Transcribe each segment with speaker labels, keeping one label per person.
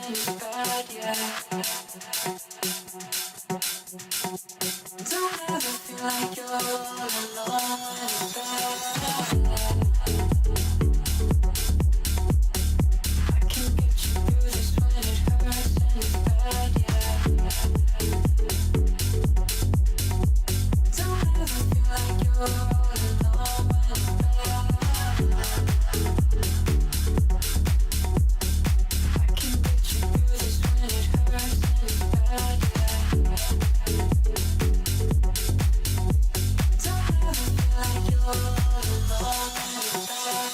Speaker 1: when it's bad, yeah. Don't ever feel like you're all alone when it's bad. I can get you through this when it hurts and it's bad, yeah. Don't ever feel like you're all alone when it's bad. I can get you through this when it hurts and it's bad, yeah. Don't ever feel like you're all alone when it's bad.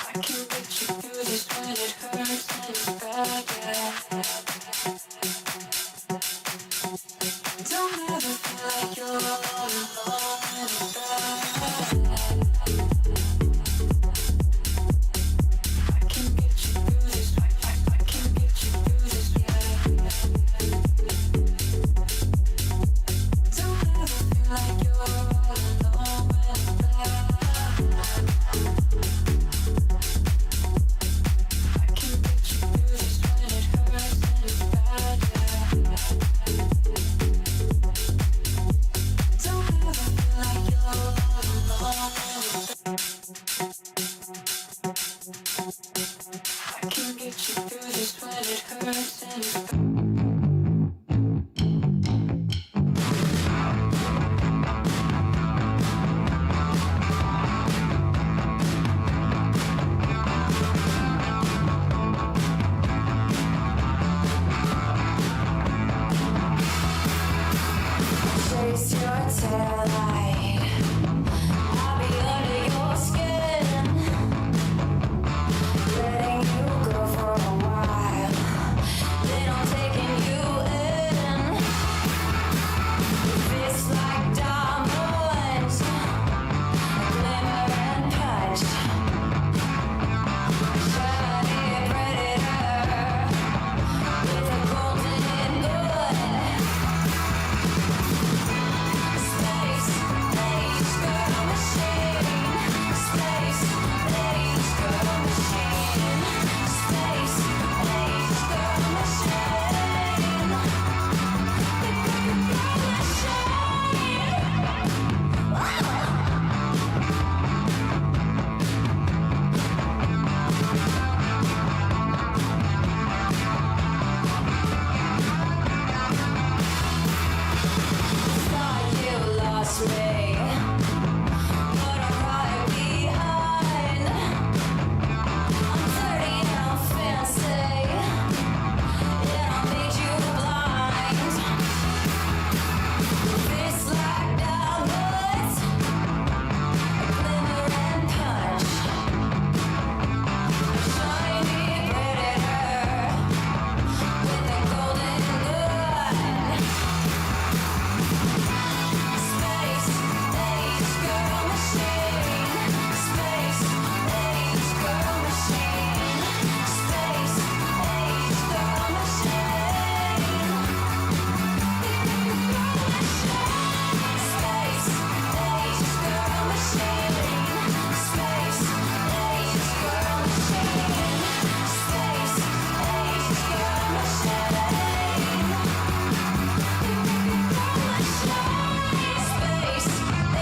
Speaker 1: I can get you through this when it hurts and it's bad, yeah. Don't ever feel like you're all alone when it's bad. I can get you through this, I can get you through this, yeah. Don't ever feel like you're all alone when it's bad. I can get you through this when it hurts and it's bad, yeah. Don't ever feel like you're all alone when it's bad. I can get you through this when it hurts and it's bad.
Speaker 2: Chase your tail light. I'll be under your skin, letting you go for a while. Then I'm taking you in. Your fists like diamonds, glimmer and punch. Shiny predator with a golden gun. Space age girl machine. Space age girl machine. Space age girl machine. Thought you lost me, but I'm right behind. I'm dirty and I'm fancy, and I'll make you blind. Fists like diamonds, glimmer and punch. Shiny predator with a golden gun. Space age girl machine. Space age girl machine. Space age girl machine. Space age girl machine. Space age girl machine. Space age girl machine. Space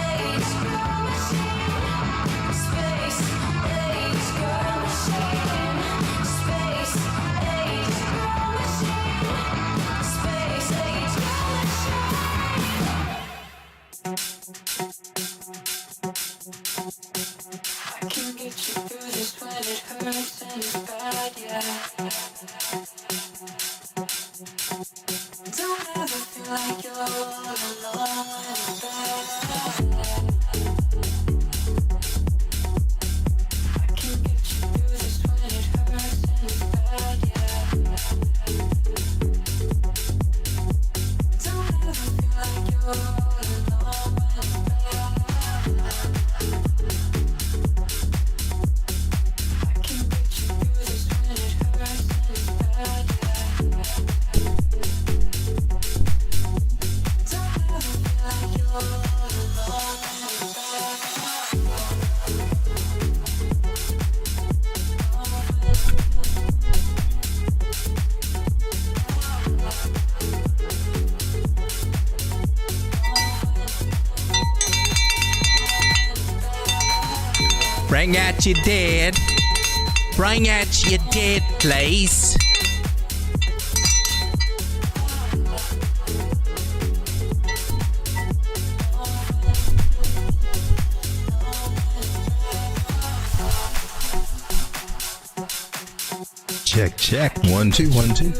Speaker 2: age girl machine. Space age girl machine. Space age girl machine. Space age girl
Speaker 1: I can get you through this when it hurts and it's bad, yeah. Don't ever feel like you're all alone when it's bad.
Speaker 3: Bring out your dead. Bring out your dead, please. Check, check. 1 2 1 2.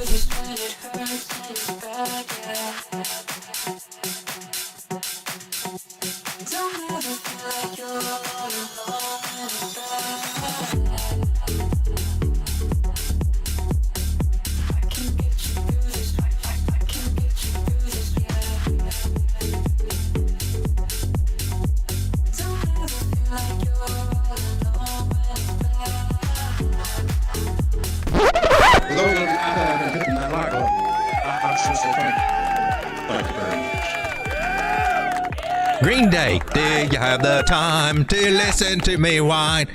Speaker 3: Green Day, do you have the time to listen to me whine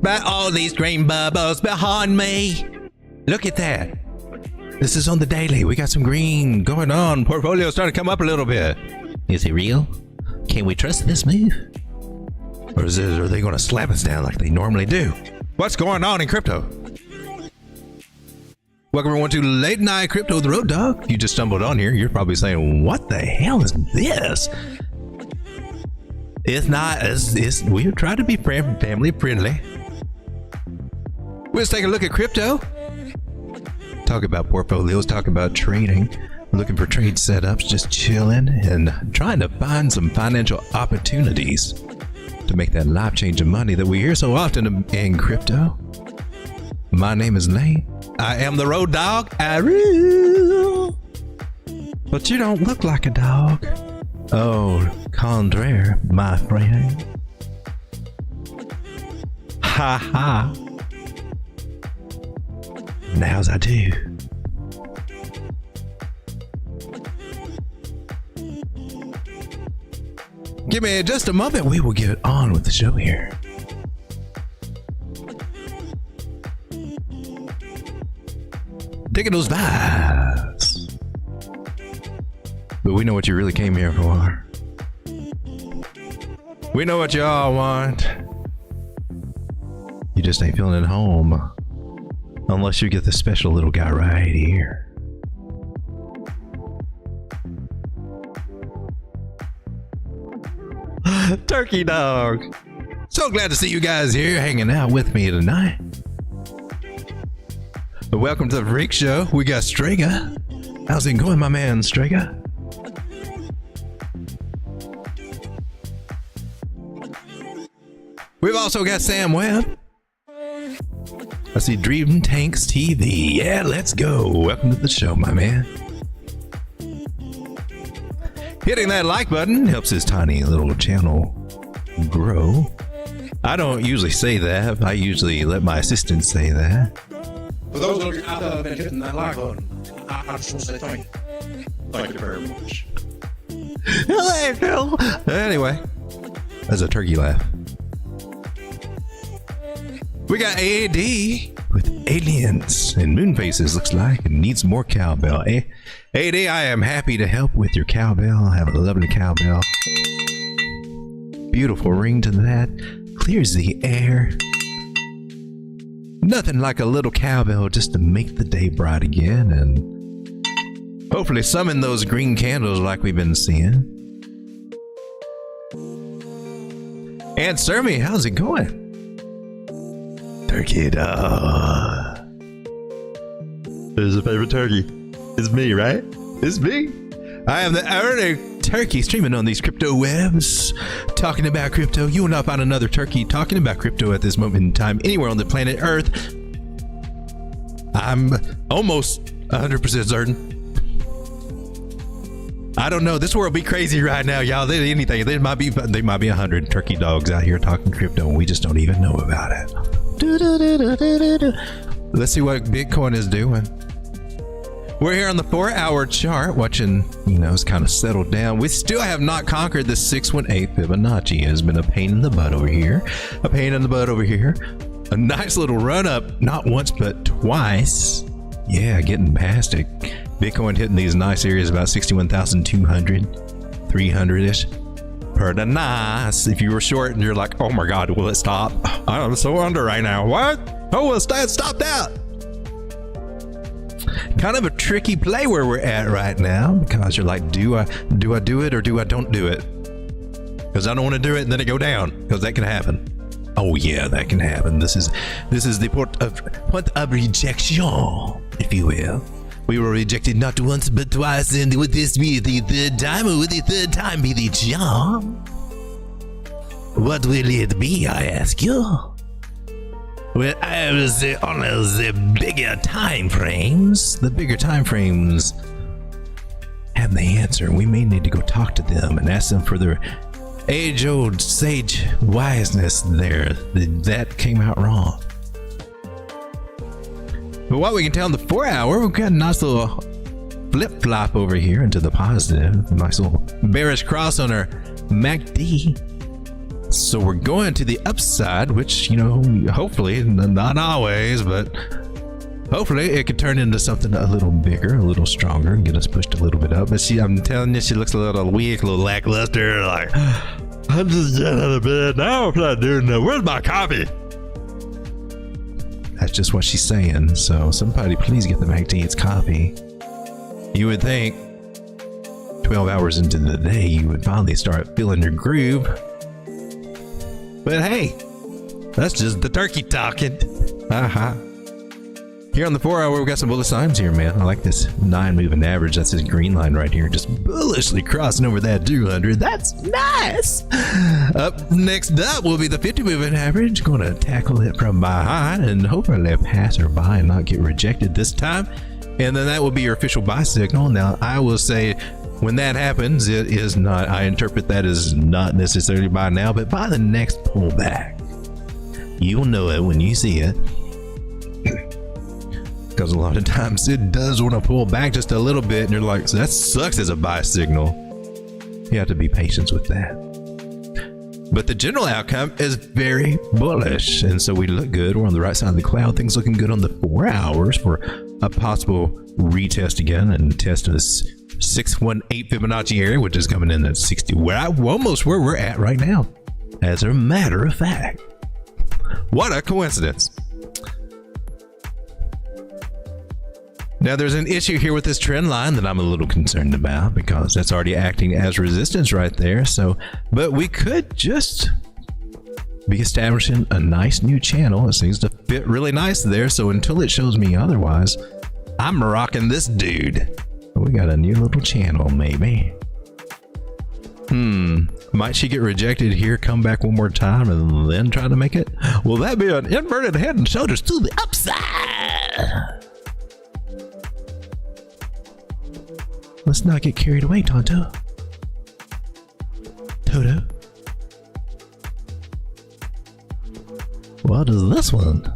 Speaker 3: about all these green bubbles behind me? Look at that. This is on the daily. We got some green going on. Portfolio's starting to come up a little bit. Is it real? Can we trust this move? Or are they going to slap us down like they normally do? What's going on in crypto? Welcome everyone to Late Night Crypto with the Road Dog. You just stumbled on here. You're probably saying, what the hell is this? It's not, we try to be family friendly. Let's take a look at crypto. Talk about portfolios, talk about trading, looking for trade setups, just chilling and trying to find some financial opportunities to make that life-changing money that we hear so often in crypto. My name is Lane. I am the Road Dog. Arweave. But you don't look like a dog. Oh, contraire, my friend. Ha ha. Now's I do. Give me just a moment. We will get on with the show here. Taking those vibes. But we know what you really came here for. We know what y'all want. You just ain't feeling at home. Unless you get the special little guy right here. Turkey dog. So glad to see you guys here hanging out with me tonight. But welcome to the Freak Show. We got Strega. How's it going, my man, Strega? We've also got Sam Webb. I see Dream Tanks TV. Yeah, let's go. Welcome to the show, my man. Hitting that like button helps this tiny little channel grow. I don't usually say that. I usually let my assistant say that.
Speaker 4: For those of you out there that have been hitting that like button, I just want to say thank you. Thank you very much.
Speaker 3: Hello, Phil. Anyway, that's a turkey laugh. We got AD with aliens and moon faces, looks like, and needs more cowbell. AD, I am happy to help with your cowbell. I have a lovely cowbell. Beautiful ring to that. Clears the air. Nothing like a little cowbell just to make the day bright again and hopefully summon those green candles like we've been seeing. And Sermi, how's it going? Turkey dog. Who's your favorite turkey? It's me, right? It's me. I am the early turkey streaming on these crypto webs, talking about crypto. You will not find another turkey talking about crypto at this moment in time anywhere on the planet Earth. I'm almost 100% certain. I don't know. This world be crazy right now, y'all. There might be 100 turkey dogs out here talking crypto, and we just don't even know about it. Let's see what Bitcoin is doing. We're here on the 4-hour chart watching, it's kind of settled down. We still have not conquered the 618 Fibonacci. It has been a pain in the butt over here. A pain in the butt over here. A nice little run up, not once but twice. Yeah, getting past it. Bitcoin hitting these nice areas about 61,200, 300-ish. Pretty nice. If you were short and you're like, oh my God, will it stop? I'm so under right now. What? Oh, well, stop that. Kind of a tricky play where we're at right now, because you're like, do I do it or do I don't do it? Because I don't want to do it and then it go down, because that can happen. Oh yeah, that can happen. This is the point of rejection, if you will. We were rejected not once but twice, and would this be the third time, or would the third time be the charm? What will it be, I ask you? Well, I will say on the bigger time frames. The bigger time frames have the answer. We may need to go talk to them and ask them for their age-old sage wiseness there. That came out wrong. But what we can tell in the 4 hour, we've got a nice little flip-flop over here into the positive. Nice little bearish cross on our MACD. So we're going to the upside, which, you know, hopefully, not always, but hopefully it could turn into something a little bigger, a little stronger, and get us pushed a little bit up. But I'm telling you, she looks a little weak, a little lackluster, like, I'm just getting out of bed now. I'm not doing that. Where's my coffee? That's just what she's saying. So somebody please get the MACD its coffee. You would think 12 hours into the day, you would finally start feeling your groove. But hey, that's just the turkey talking. Here on the 4 hour, we've got some bullish signs here, man. I like this 9 moving average. That's this green line right here, just bullishly crossing over that 200. That's nice. Next up will be the 50 moving average. Going to tackle it from behind and hopefully pass her by and not get rejected this time. And then that will be your official buy signal. Now, I will say, when that happens, it is not, I interpret that as not necessarily buy now, but buy the next pullback. You'll know it when you see it. Because a lot of times it does want to pull back just a little bit, and you're like, so that sucks as a buy signal. You have to be patient with that. But the general outcome is very bullish, and so we look good. We're on the right side of the cloud. Things looking good on the 4 hours for a possible retest again and test of this 618 Fibonacci area, which is coming in at 60, almost where we're at right now. As a matter of fact, what a coincidence. Now, there's an issue here with this trend line that I'm a little concerned about, because that's already acting as resistance right there. So, but we could just be establishing a nice new channel. It seems to fit really nice there. So until it shows me otherwise, I'm rocking this dude. We got a new little channel, maybe. Might she get rejected here, come back one more time, and then try to make it? Will that be an inverted head and shoulders to the upside? Let's not get carried away, Tonto. Toto. What is this one?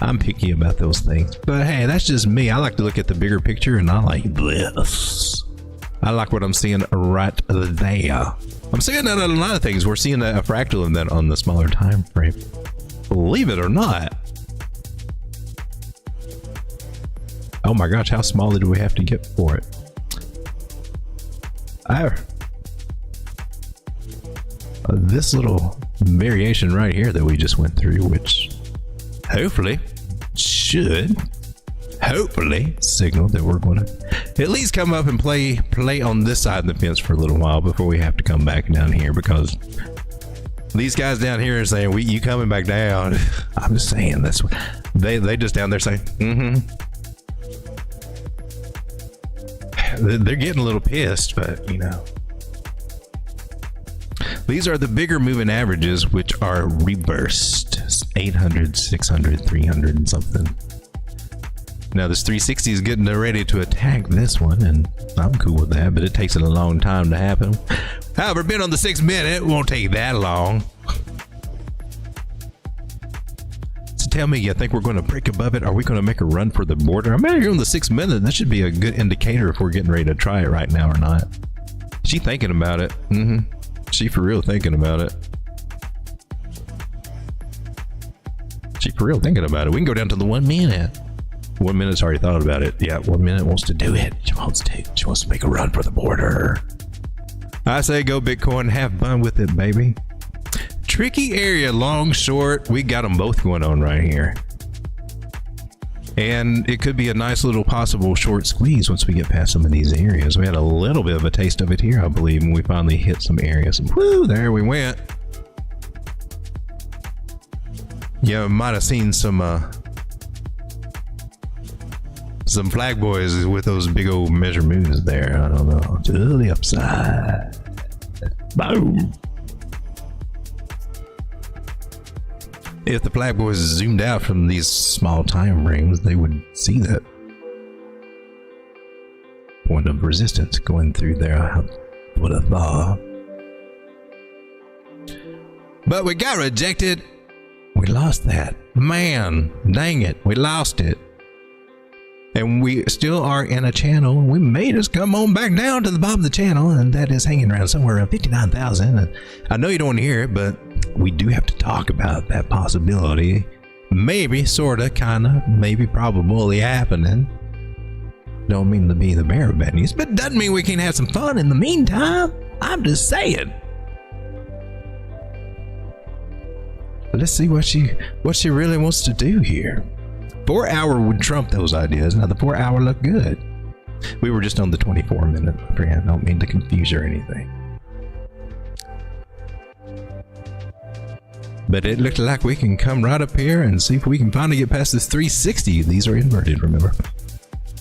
Speaker 3: I'm picky about those things, but hey, that's just me. I like to look at the bigger picture, and I like this. I like what I'm seeing right there. I'm seeing that on a lot of things. We're seeing a fractal of that on the smaller time frame. Believe it or not. Oh my gosh, how small do we have to get for it? This little variation right here that we just went through, which hopefully should signal that we're going to at least come up and play on this side of the fence for a little while before we have to come back down here, because these guys down here are saying, you coming back down. I'm just saying, that's what they just down there saying, They're getting a little pissed, but you know, these are the bigger moving averages, which are reversed 800, 600, 300 and something. Now this 360 is getting ready to attack this one, and I'm cool with that, but it takes a long time to happen. However, being on the 6 minute, it won't take that long. So tell me, you think we're going to break above it? Are we going to make a run for the border? I'm here on the 6 minute. That should be a good indicator if we're getting ready to try it right now or not. She thinking about it. She for real thinking about it. She for real thinking about it. We can go down to the 1 minute. 1 minute's already thought about it. Yeah, 1 minute wants to do it. She wants to make a run for the border. I say go Bitcoin, have fun with it, baby. Tricky area, long, short. We got them both going on right here. And it could be a nice little possible short squeeze once we get past some of these areas. We had a little bit of a taste of it here, I believe, when we finally hit some areas. Woo, there we went. Yeah, might have seen some flag boys with those big old measure moves there. I don't know. To the upside. Boom. If the flag boys zoomed out from these small time rings, they would see that point of resistance going through there. I would have thought. But we got rejected. We lost that. Man, dang it. We lost it. And we still are in a channel. We may just come on back down to the bottom of the channel, and that is hanging around somewhere around 59,000. And I know you don't want to hear it, but we do have to talk about that possibility. Maybe, sorta, kinda, maybe probably happening. Don't mean to be the bearer of bad news, but doesn't mean we can't have some fun in the meantime. I'm just saying. Let's see what she really wants to do here. 4 hour would trump those ideas. Now the 4 hour looked good. We were just on the 24 minute, my friend. I don't mean to confuse you or anything. But it looked like we can come right up here and see if we can finally get past this 360. These are inverted, remember?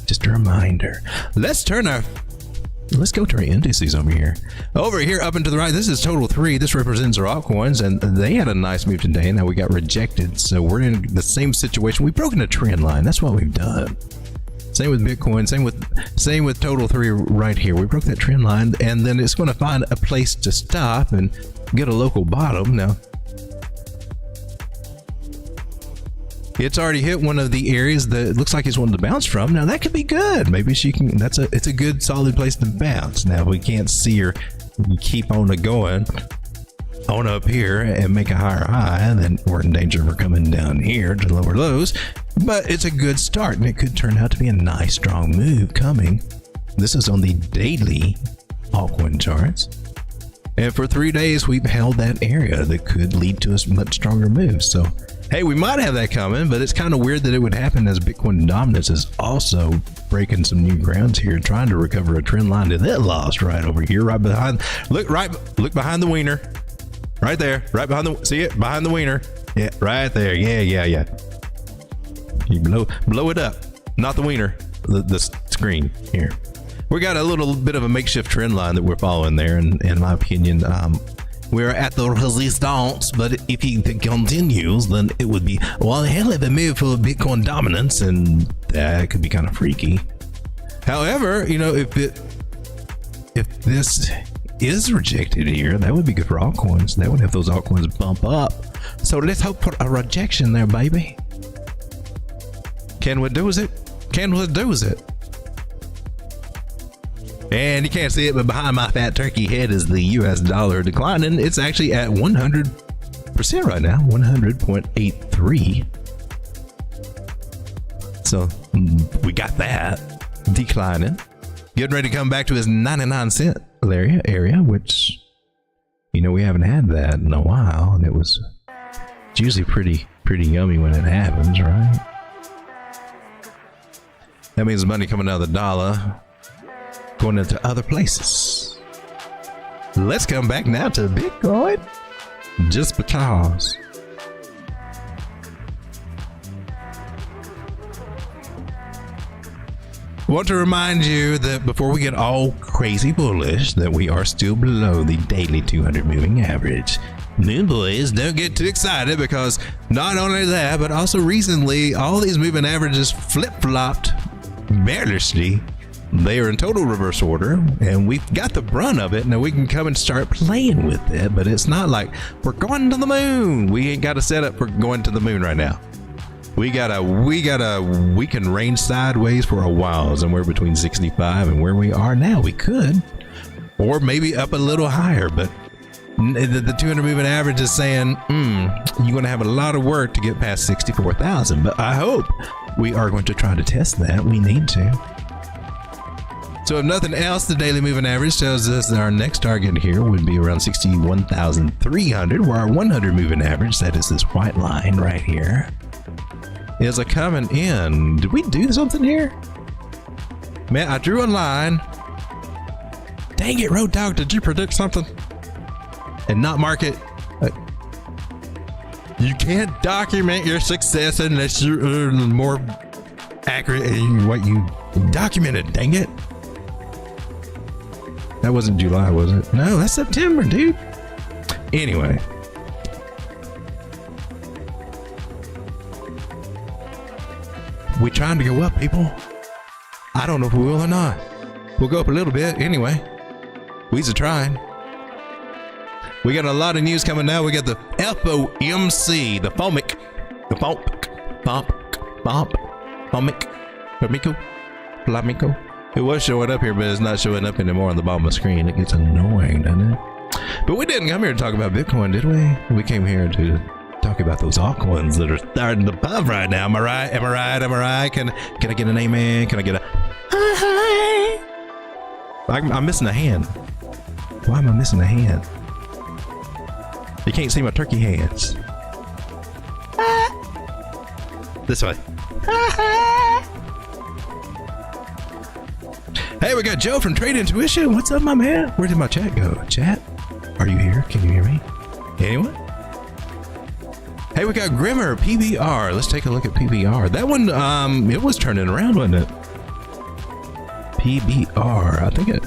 Speaker 3: Just a reminder. Let's go to our indices over here. Over here, up and to the right, this is total 3. This represents our altcoins, and they had a nice move today. Now we got rejected, so we're in the same situation. We've broken a trend line. That's what we've done. Same with Bitcoin. Same with total 3 right here. We broke that trend line, and then it's going to find a place to stop and get a local bottom. Now, it's already hit one of the areas that it looks like it's wanting to bounce from. Now that could be good. Maybe she can. It's a good solid place to bounce. Now we can't see her keep on going on up here and make a higher high, then we're in danger of her coming down here to lower lows. But it's a good start, and it could turn out to be a nice strong move coming. This is on the daily altcoin charts. And for 3 days, we've held that area that could lead to a much stronger move. So, hey, we might have that coming, but it's kind of weird that it would happen as Bitcoin dominance is also breaking some new grounds here, trying to recover a trend line that it lost right over here, right behind. Look behind the wiener, right there, right behind the. See it behind the wiener? Yeah, right there. Yeah. You blow it up, not the wiener, the screen here. We got a little bit of a makeshift trend line that we're following there, and in my opinion, we're at the resistance, but if it continues, then it would be one hell of a move for Bitcoin dominance, and that could be kind of freaky. However, you know, if this is rejected here, that would be good for altcoins. That would have those altcoins bump up. So let's hope for a rejection there, baby. Can we do it? And you can't see it, but behind my fat turkey head is the US dollar declining. It's actually at 100% right now, 100.83. So we got that declining. Getting ready to come back to his 99-cent area, which, you know, we haven't had that in a while, and it's usually pretty yummy when it happens, right? That means money coming out of the dollar going into other places. Let's come back now to Bitcoin, just because. I want to remind you that before we get all crazy bullish, that we are still below the daily 200 moving average. Moon boys, don't get too excited, because not only that, but also recently, all these moving averages flip-flopped bearishly. They are in total reverse order, and we've got the brunt of it. Now we can come and start playing with it, but it's not like we're going to the moon. We ain't got a setup for going to the moon right now. We can range sideways for a while, somewhere between 65 and where we are now. We could, or maybe up a little higher, but the 200 moving average is saying you're going to have a lot of work to get past 64,000. But I hope we are going to try to test that. We need to. So if nothing else, the daily moving average tells us that our next target here would be around 61,300, where our 100 moving average, that is this white line right here, is a coming in. Did we do something here? Man, I drew a line. Dang it, Road Dog, did you predict something? And not mark it? You can't document your success unless you're more accurate in what you documented, dang it. That wasn't July, was it? No, that's September, dude. Anyway. We trying to go up, people. I don't know if we will or not. We'll go up a little bit anyway. We's a trying. We got a lot of news coming now. We got the FOMC, the FOMIC, the Flamico. It was showing up here, but it's not showing up anymore on the bottom of the screen. It gets annoying, doesn't it? But we didn't come here to talk about Bitcoin, did we? We came here to talk about those altcoins that are starting to pump right now. Am I right? Am I right? Am I right? Can I get an amen? Can I get a hi? I'm missing a hand. Why am I missing a hand? You can't see my turkey hands. This way. Hey, we got Joe from Trade Intuition. What's up, my man? Where did my chat go? Chat? Are you here? Can you hear me? Anyone? Hey, we got Grimmer, PBR. Let's take a look at PBR. That one, it was turning around, wasn't it? PBR. I think it...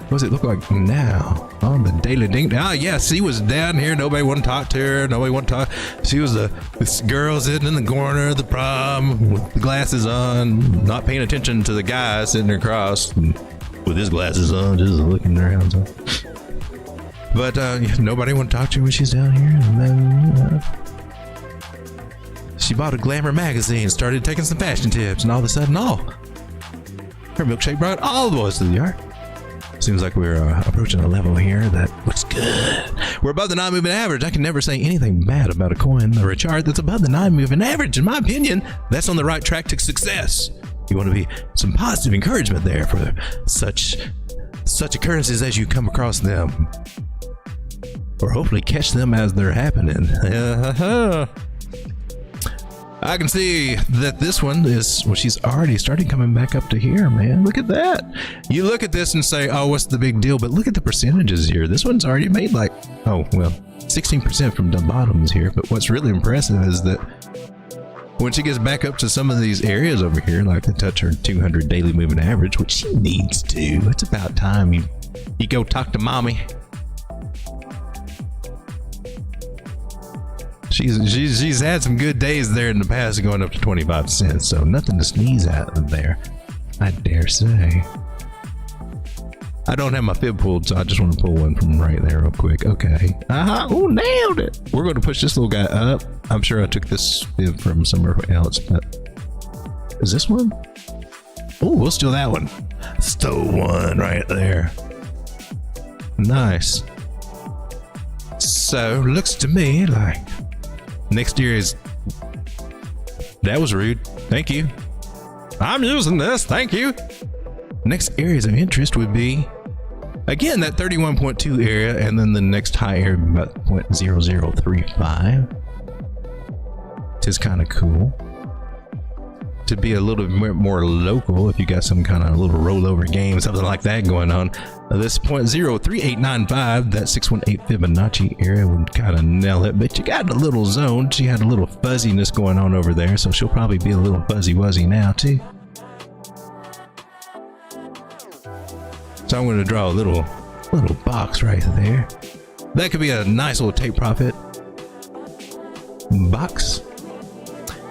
Speaker 3: What does it look like now? On the daily ding. Ah, yes, she was down here. Nobody wanted to talk to her. Nobody wanted to talk. She was this girl sitting in the corner of the prom with the glasses on, not paying attention to the guy sitting across with his glasses on, just looking around. So. But nobody wanted to talk to her when she's down here. And then she bought a Glamour magazine, started taking some fashion tips, and all of a sudden, her milkshake brought all the boys to the yard. Seems like we're approaching a level here that looks good. We're above the 9 moving average. I can never say anything bad about a coin or a chart that's above the 9 moving average. In my opinion, that's on the right track to success. You want to be some positive encouragement there for such occurrences as you come across them, or hopefully catch them as they're happening. I can see that this one is, well, she's already started coming back up to here, man. Look at that. You look at this and say, oh, what's the big deal? But look at the percentages here. This one's already made like, 16% from the bottoms here. But what's really impressive is that when she gets back up to some of these areas over here, like to touch her 200 daily moving average, which she needs to, it's about time you go talk to mommy. She's had some good days there in the past, going up to 25 cents, so nothing to sneeze at there, I dare say. I don't have my fib pulled, so I just want to pull one from right there real quick. Okay. Oh, nailed it. We're going to push this little guy up. I'm sure I took this fib from somewhere else, but is this one? Oh, we'll steal that one. Stole one right there. Nice. So, looks to me like next year is... That was rude. Thank you. I'm using this. Thank you. Next areas of interest would be, again, that 31.2 area, and then the next high area about 0.0035. It's kind of cool to be a little bit more local if you got some kind of little rollover game, something like that going on. This 0.03895, that 618 Fibonacci area would kind of nail it, but you got a little zone. She had a little fuzziness going on over there, so she'll probably be a little fuzzy wuzzy now too. So I'm going to draw a little box right there. That could be a nice little take profit box.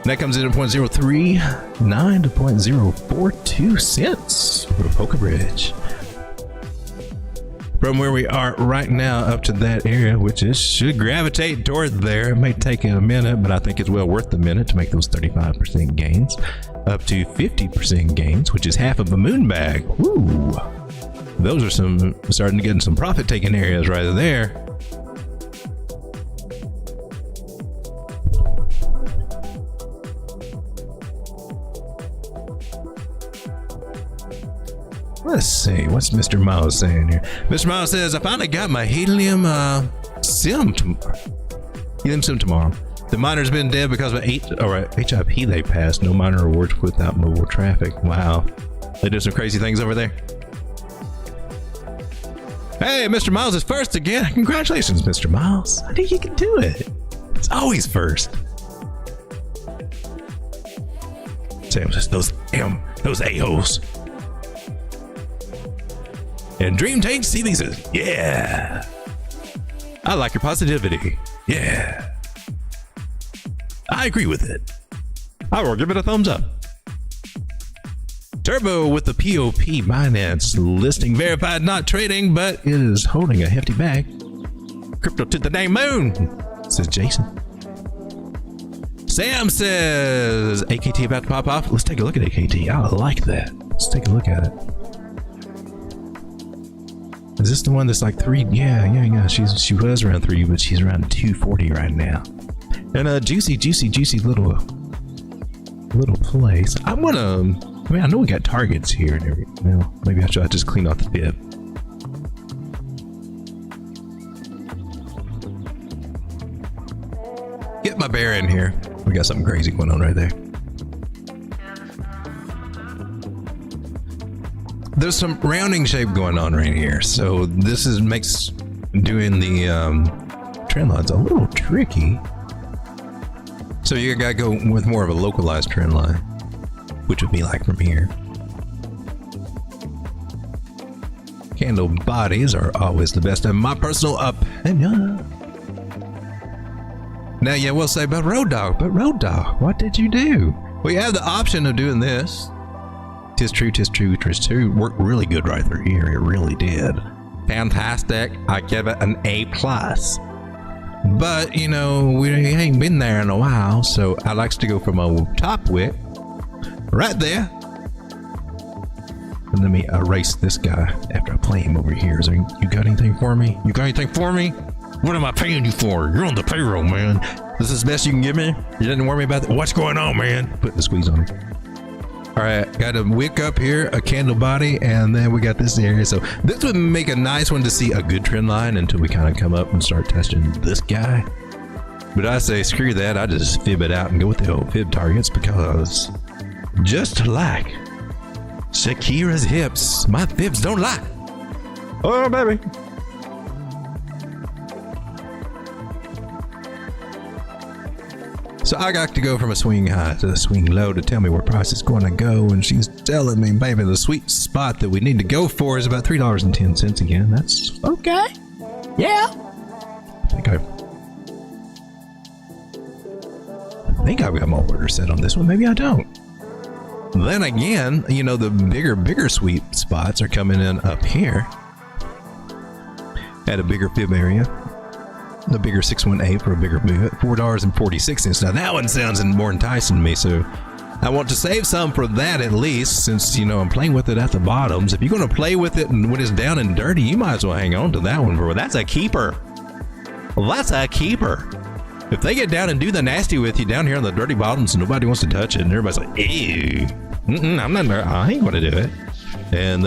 Speaker 3: That comes in at 0.039 to 0.042 cents for polkabridge. From where we are right now up to that area, which is should gravitate toward there. It may take a minute, but I think it's well worth the minute to make those 35% gains, up to 50% gains, which is half of a moon bag. Woo! Those are starting to get in some profit taking areas right there. Let's see. What's Mr. Miles saying here? Mr. Miles says, I finally got my helium sim tomorrow. Helium sim tomorrow. The miner's been dead because of HIP they passed. No miner rewards without mobile traffic. Wow. They do some crazy things over there. Hey, Mr. Miles is first again. Congratulations, Mr. Miles. I think you can do it. It's always first. Sam says those a-holes. And Dream Tank CV says, yeah. I like your positivity. Yeah. I agree with it. I will give it a thumbs up. Turbo with the POP Binance listing verified, not trading, but is holding a hefty bag. Crypto to the dang moon, says Jason. Sam says, AKT about to pop off. Let's take a look at AKT. I like that. Let's take a look at it. Is this the one that's like 3? Yeah. She was around 3, but she's around 240 right now. And a juicy little place. I know we got targets here and everything. Well, maybe I should just clean off the fib. Get my bear in here. We got something crazy going on right there. There's some rounding shape going on right here. So this makes doing the trend lines a little tricky. So you gotta go with more of a localized trend line, which would be like from here. Candle bodies are always the best in my personal opinion. Now, yeah, we'll say, but Road Dog, what did you do? Well, you have the option of doing this. Tis true. Worked really good right through here. It really did. Fantastic. I give it an A+. But, you know, we ain't been there in a while, so I likes to go from a top wick right there. And let me erase this guy after I play him over here. You got anything for me? What am I paying you for? You're on the payroll, man. This is the best you can give me? You didn't worry about that? What's going on, man? Put the squeeze on it. All right, got a wick up here, a candle body, and then we got this area. So this would make a nice one to see a good trend line until we kind of come up and start testing this guy. But I say, screw that. I just fib it out and go with the old fib targets because just like Shakira's hips, my fibs don't lie. Oh, baby. So I got to go from a swing high to a swing low to tell me where price is going to go, and she's telling me, baby, the sweet spot that we need to go for is about $3.10 again. That's okay. Yeah. I think I've got my order set on this one. Maybe I don't. Then again, you know, the bigger sweet spots are coming in up here at a bigger fib area. The bigger 618 for a bigger move at $4.46. Now that one sounds more enticing to me, so I want to save some for that at least, since, you know, I'm playing with it at the bottoms. If you're going to play with it and when it's down and dirty, you might as well hang on to that one, bro. That's a keeper. That's a keeper. If they get down and do the nasty with you down here on the dirty bottoms and nobody wants to touch it, and everybody's like, ew, I ain't going to do it. And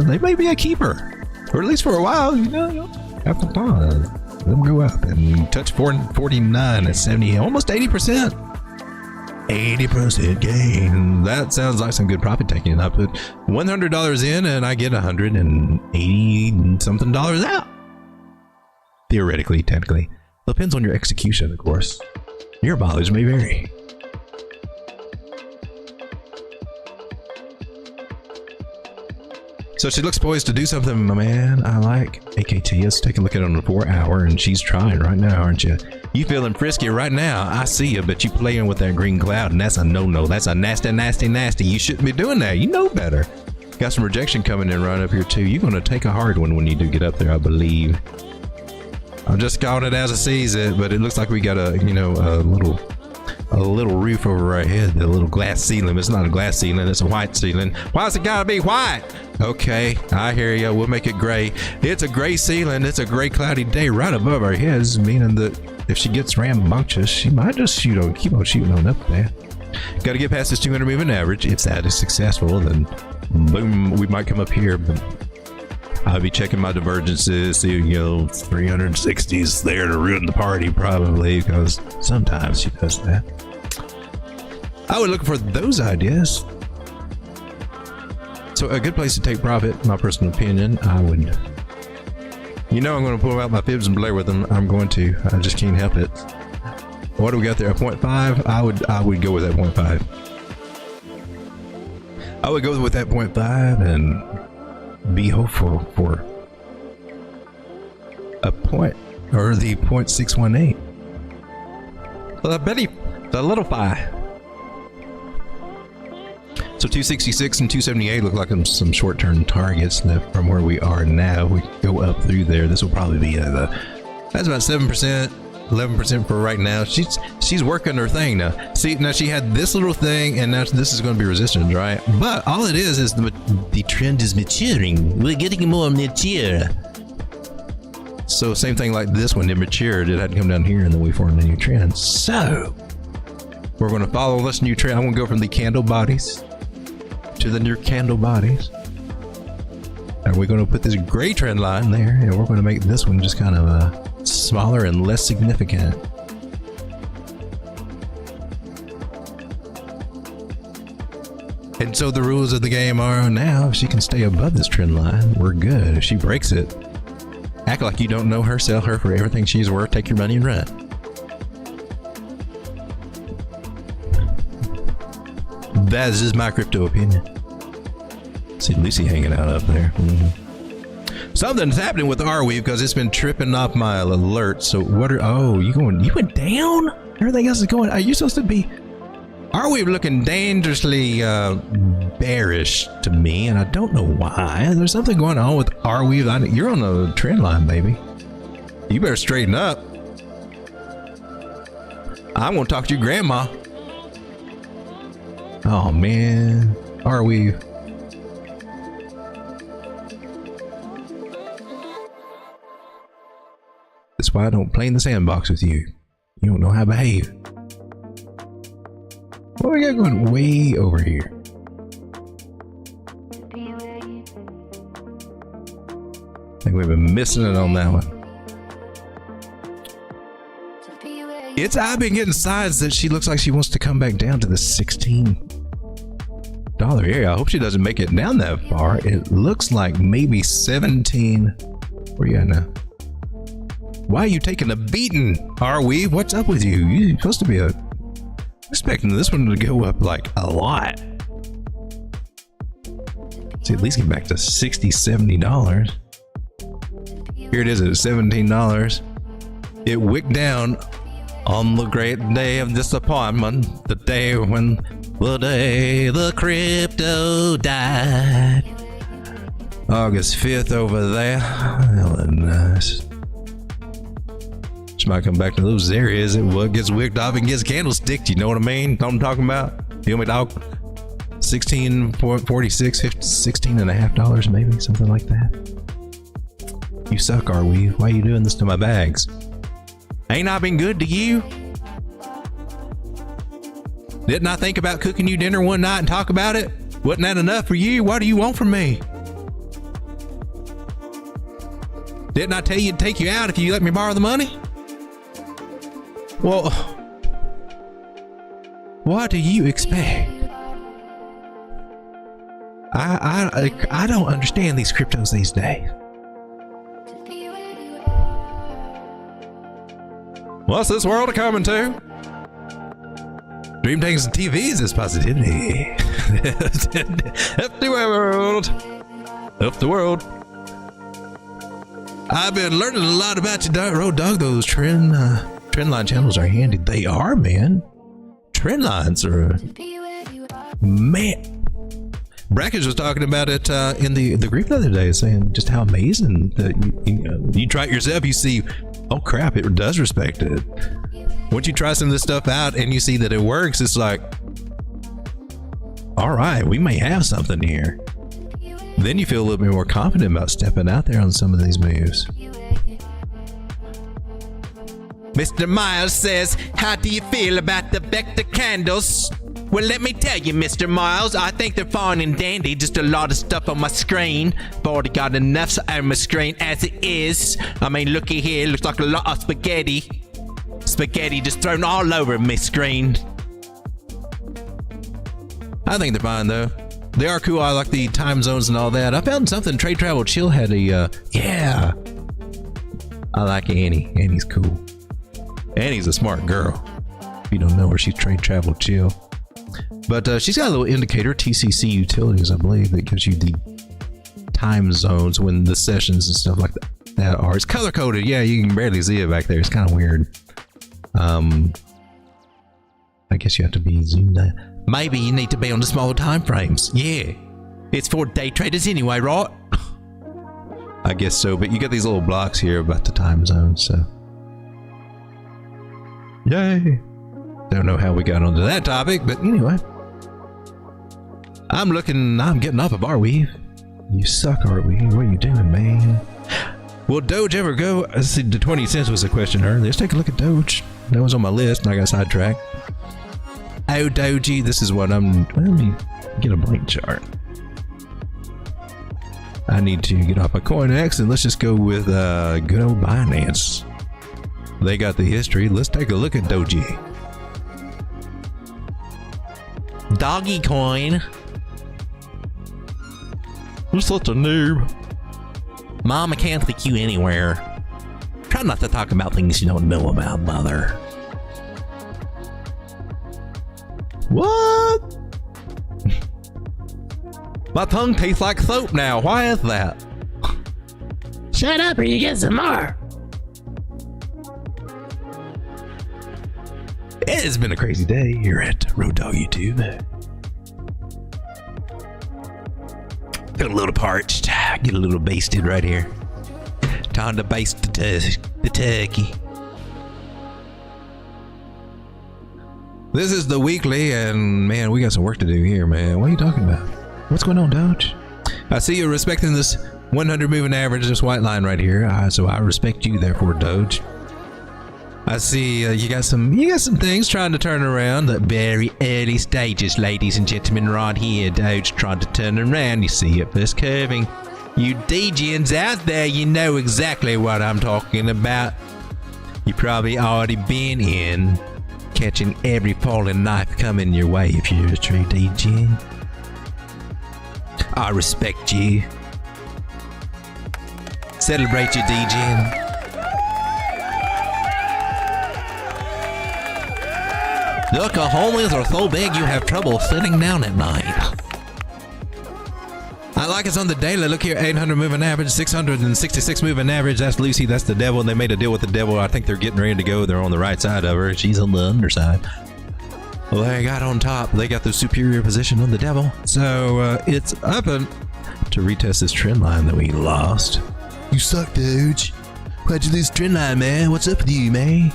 Speaker 3: they may be a keeper, or at least for a while, you know, have to pause. Let them go up and touch 449 at 70, almost 80%. 80% gain. That sounds like some good profit taking. I put $100 in and I get $180 something out. Theoretically, technically. Depends on your execution, of course. Your mileage may vary. So she looks poised to do something, my man. I like AKT. Let's take a look at it on the 4 hour, and she's trying right now, aren't you? You feeling frisky right now. I see you, but you playing with that green cloud, and that's a no-no. That's a nasty. You shouldn't be doing that. You know better. Got some rejection coming in right up here, too. You're going to take a hard one when you do get up there, I believe. I'm just calling it as I sees it, but it looks like we got a little roof over our head, the little glass ceiling. It's not a glass ceiling, it's a white ceiling. Why's it gotta be white? Okay, I hear you. We'll make it gray. It's a gray ceiling. It's a gray cloudy day right above our heads, meaning that if she gets rambunctious, she might just keep on shooting on up there. Got to get past this 200 moving average. If that is successful, then boom, we might come up here, but I'll be checking my divergences, see, 360's there to ruin the party probably, because sometimes she does that. I would look for those ideas. So a good place to take profit, in my personal opinion, I would, I'm going to pull out my fibs and play with them. I'm going to, I just can't help it. What do we got there? A 0.5? I would go with that 0.5. I would go with that 0.5 and be hopeful for a point, or the 0.618. Well, I bet the little pie. So 266 and 278 look like some short-term targets left from where we are now. We go up through there. This will probably be that's about 7%, 11% for right now. She's working her thing now. See, now she had this little thing, and now this is going to be resistance, right? But all it is the trend is maturing. We're getting more mature. So same thing like this one, it matured. It had to come down here, and then we formed a new trend. So we're going to follow this new trend. I'm going to go from the candle bodies to the new candle bodies, and we're going to put this gray trend line there, and we're going to make this one just kind of smaller and less significant. And so the rules of the game are now, if she can stay above this trend line, we're good. If she breaks it, act like you don't know her, sell her for everything she's worth, take your money and run. That is just my crypto opinion. See Lucy hanging out up there. Something's happening with Arweave because it's been tripping off my alert. So what are, you went down? Everything else is going, are you supposed to be? Arweave looking dangerously bearish to me, and I don't know why. There's something going on with Arweave. You're on the trend line, baby. You better straighten up. I'm gonna talk to your grandma. Oh man, Arweave. That's why I don't play in the sandbox with you. You don't know how to behave. What we got going way over here? I think we've been missing it on that one. I've been getting signs that she looks like she wants to come back down to the $16 area. I hope she doesn't make it down that far. It looks like maybe 17. Where you at now? Why are you taking a beating, Arweave? What's up with you? You're supposed to be expecting this one to go up like a lot. See, at least get back to $60, $70. Here it is at $17. It wicked down on the great day of disappointment, the day when the crypto died. August 5th over there. Hella nice. She might come back to those areas. What gets wicked off and gets candlesticked. You know what I mean? Know what I'm talking about? Feel me, dog? $16.46, $16.50 maybe, something like that. You suck, Arweave. Why are you doing this to my bags? Ain't I been good to you? Didn't I think about cooking you dinner one night and talk about it? Wasn't that enough for you? What do you want from me? Didn't I tell you to take you out if you let me borrow the money? Well, what do you expect? I don't understand these cryptos these days. What's this world a coming to? Dream tanks and TVs is positivity. Up the world. Up the world. I've been learning a lot about you, Road Dog. Those trend line channels are handy. They are, man. Trend lines are, man. Brackage was talking about it in the group the other day, saying just how amazing that you try it yourself, you see, oh crap, it does respect it. Once you try some of this stuff out and you see that it works, it's like, all right, we may have something here. Then you feel a little bit more confident about stepping out there on some of these moves. Mr. Miles says, how do you feel about the Vector candles? Well, let me tell you, Mr. Miles, I think they're fine and dandy. Just a lot of stuff on my screen. I've already got enough on my screen as it is. I mean, looky here. Looks like a lot of spaghetti. Spaghetti just thrown all over my screen. I think they're fine, though. They are cool. I like the time zones and all that. I found something. Trade Travel Chill had a, yeah. I like Annie. Annie's cool. Annie's a smart girl. If you don't know her, she's Trade Travel Chill. But she's got a little indicator, TCC Utilities, I believe, that gives you the time zones when the sessions and stuff like that are. It's color coded. Yeah, you can barely see it back there. It's kind of weird. I guess you have to be zoomed in. Maybe you need to be on the smaller time frames. Yeah. It's for day traders anyway, right? I guess so, but you get these little blocks here about the time zone, so. Yay. Don't know how we got onto that topic, but anyway. I'm getting off of Arweave. You suck, Arweave. What are you doing, man? Will Doge ever go? I see the 20 cents was a question earlier. Let's take a look at Doge. That was on my list and I got sidetracked. Oh, Doge, this is what let me get a blank chart. I need to get off my CoinEx and let's just go with good old Binance. They got the history. Let's take a look at Doge. Dogecoin. You're such a noob. Mom, I can't take you anywhere. Try not to talk about things you don't know about, mother. What? My tongue tastes like soap now. Why is that? Shut up or you get some more. It has been a crazy day here at Road Dog YouTube. Feel a little parched. Get a little basted right here. Time to baste the turkey. This is the weekly, and man, we got some work to do here, man. What are you talking about? What's going on, Doge? I see you're respecting this 100 moving average, this white line right here. So I respect you, therefore, Doge. I see you got some things trying to turn around. The very early stages, ladies and gentlemen, right here. Doge trying to turn around. You see it first curving. You Degens out there, you know exactly what I'm talking about. You probably already been in catching every falling knife coming your way if you're a true Degen. I respect you. Celebrate your Degen. The alcoholics are so big you have trouble sitting down at night. I like us on the daily. Look here, 800 moving average, 666 moving average. That's Lucy. That's the devil. They made a deal with the devil. I think they're getting ready to go. They're on the right side of her. She's on the underside. Well, they got on top. They got the superior position on the devil. So it's up to retest this trend line that we lost. You suck, Doge. Why'd you lose trend line, man? What's up with you, man?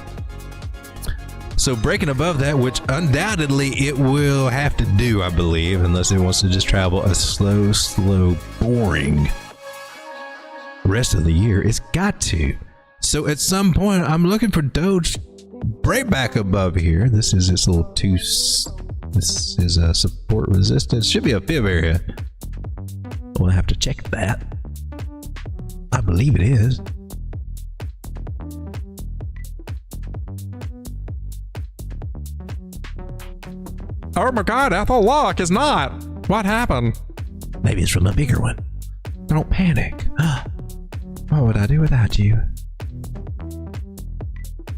Speaker 3: So breaking above that, which undoubtedly it will have to do, I believe, unless it wants to just travel a slow, boring rest of the year. It's got to. So at some point, I'm looking for Doge break back above here. This is its little this is a support resistance. Should be a fib area. We'll have to check that. I believe it is. Oh my god, Ethel, look, it's not. What happened? Maybe it's from a bigger one. Don't panic. What would I do without you?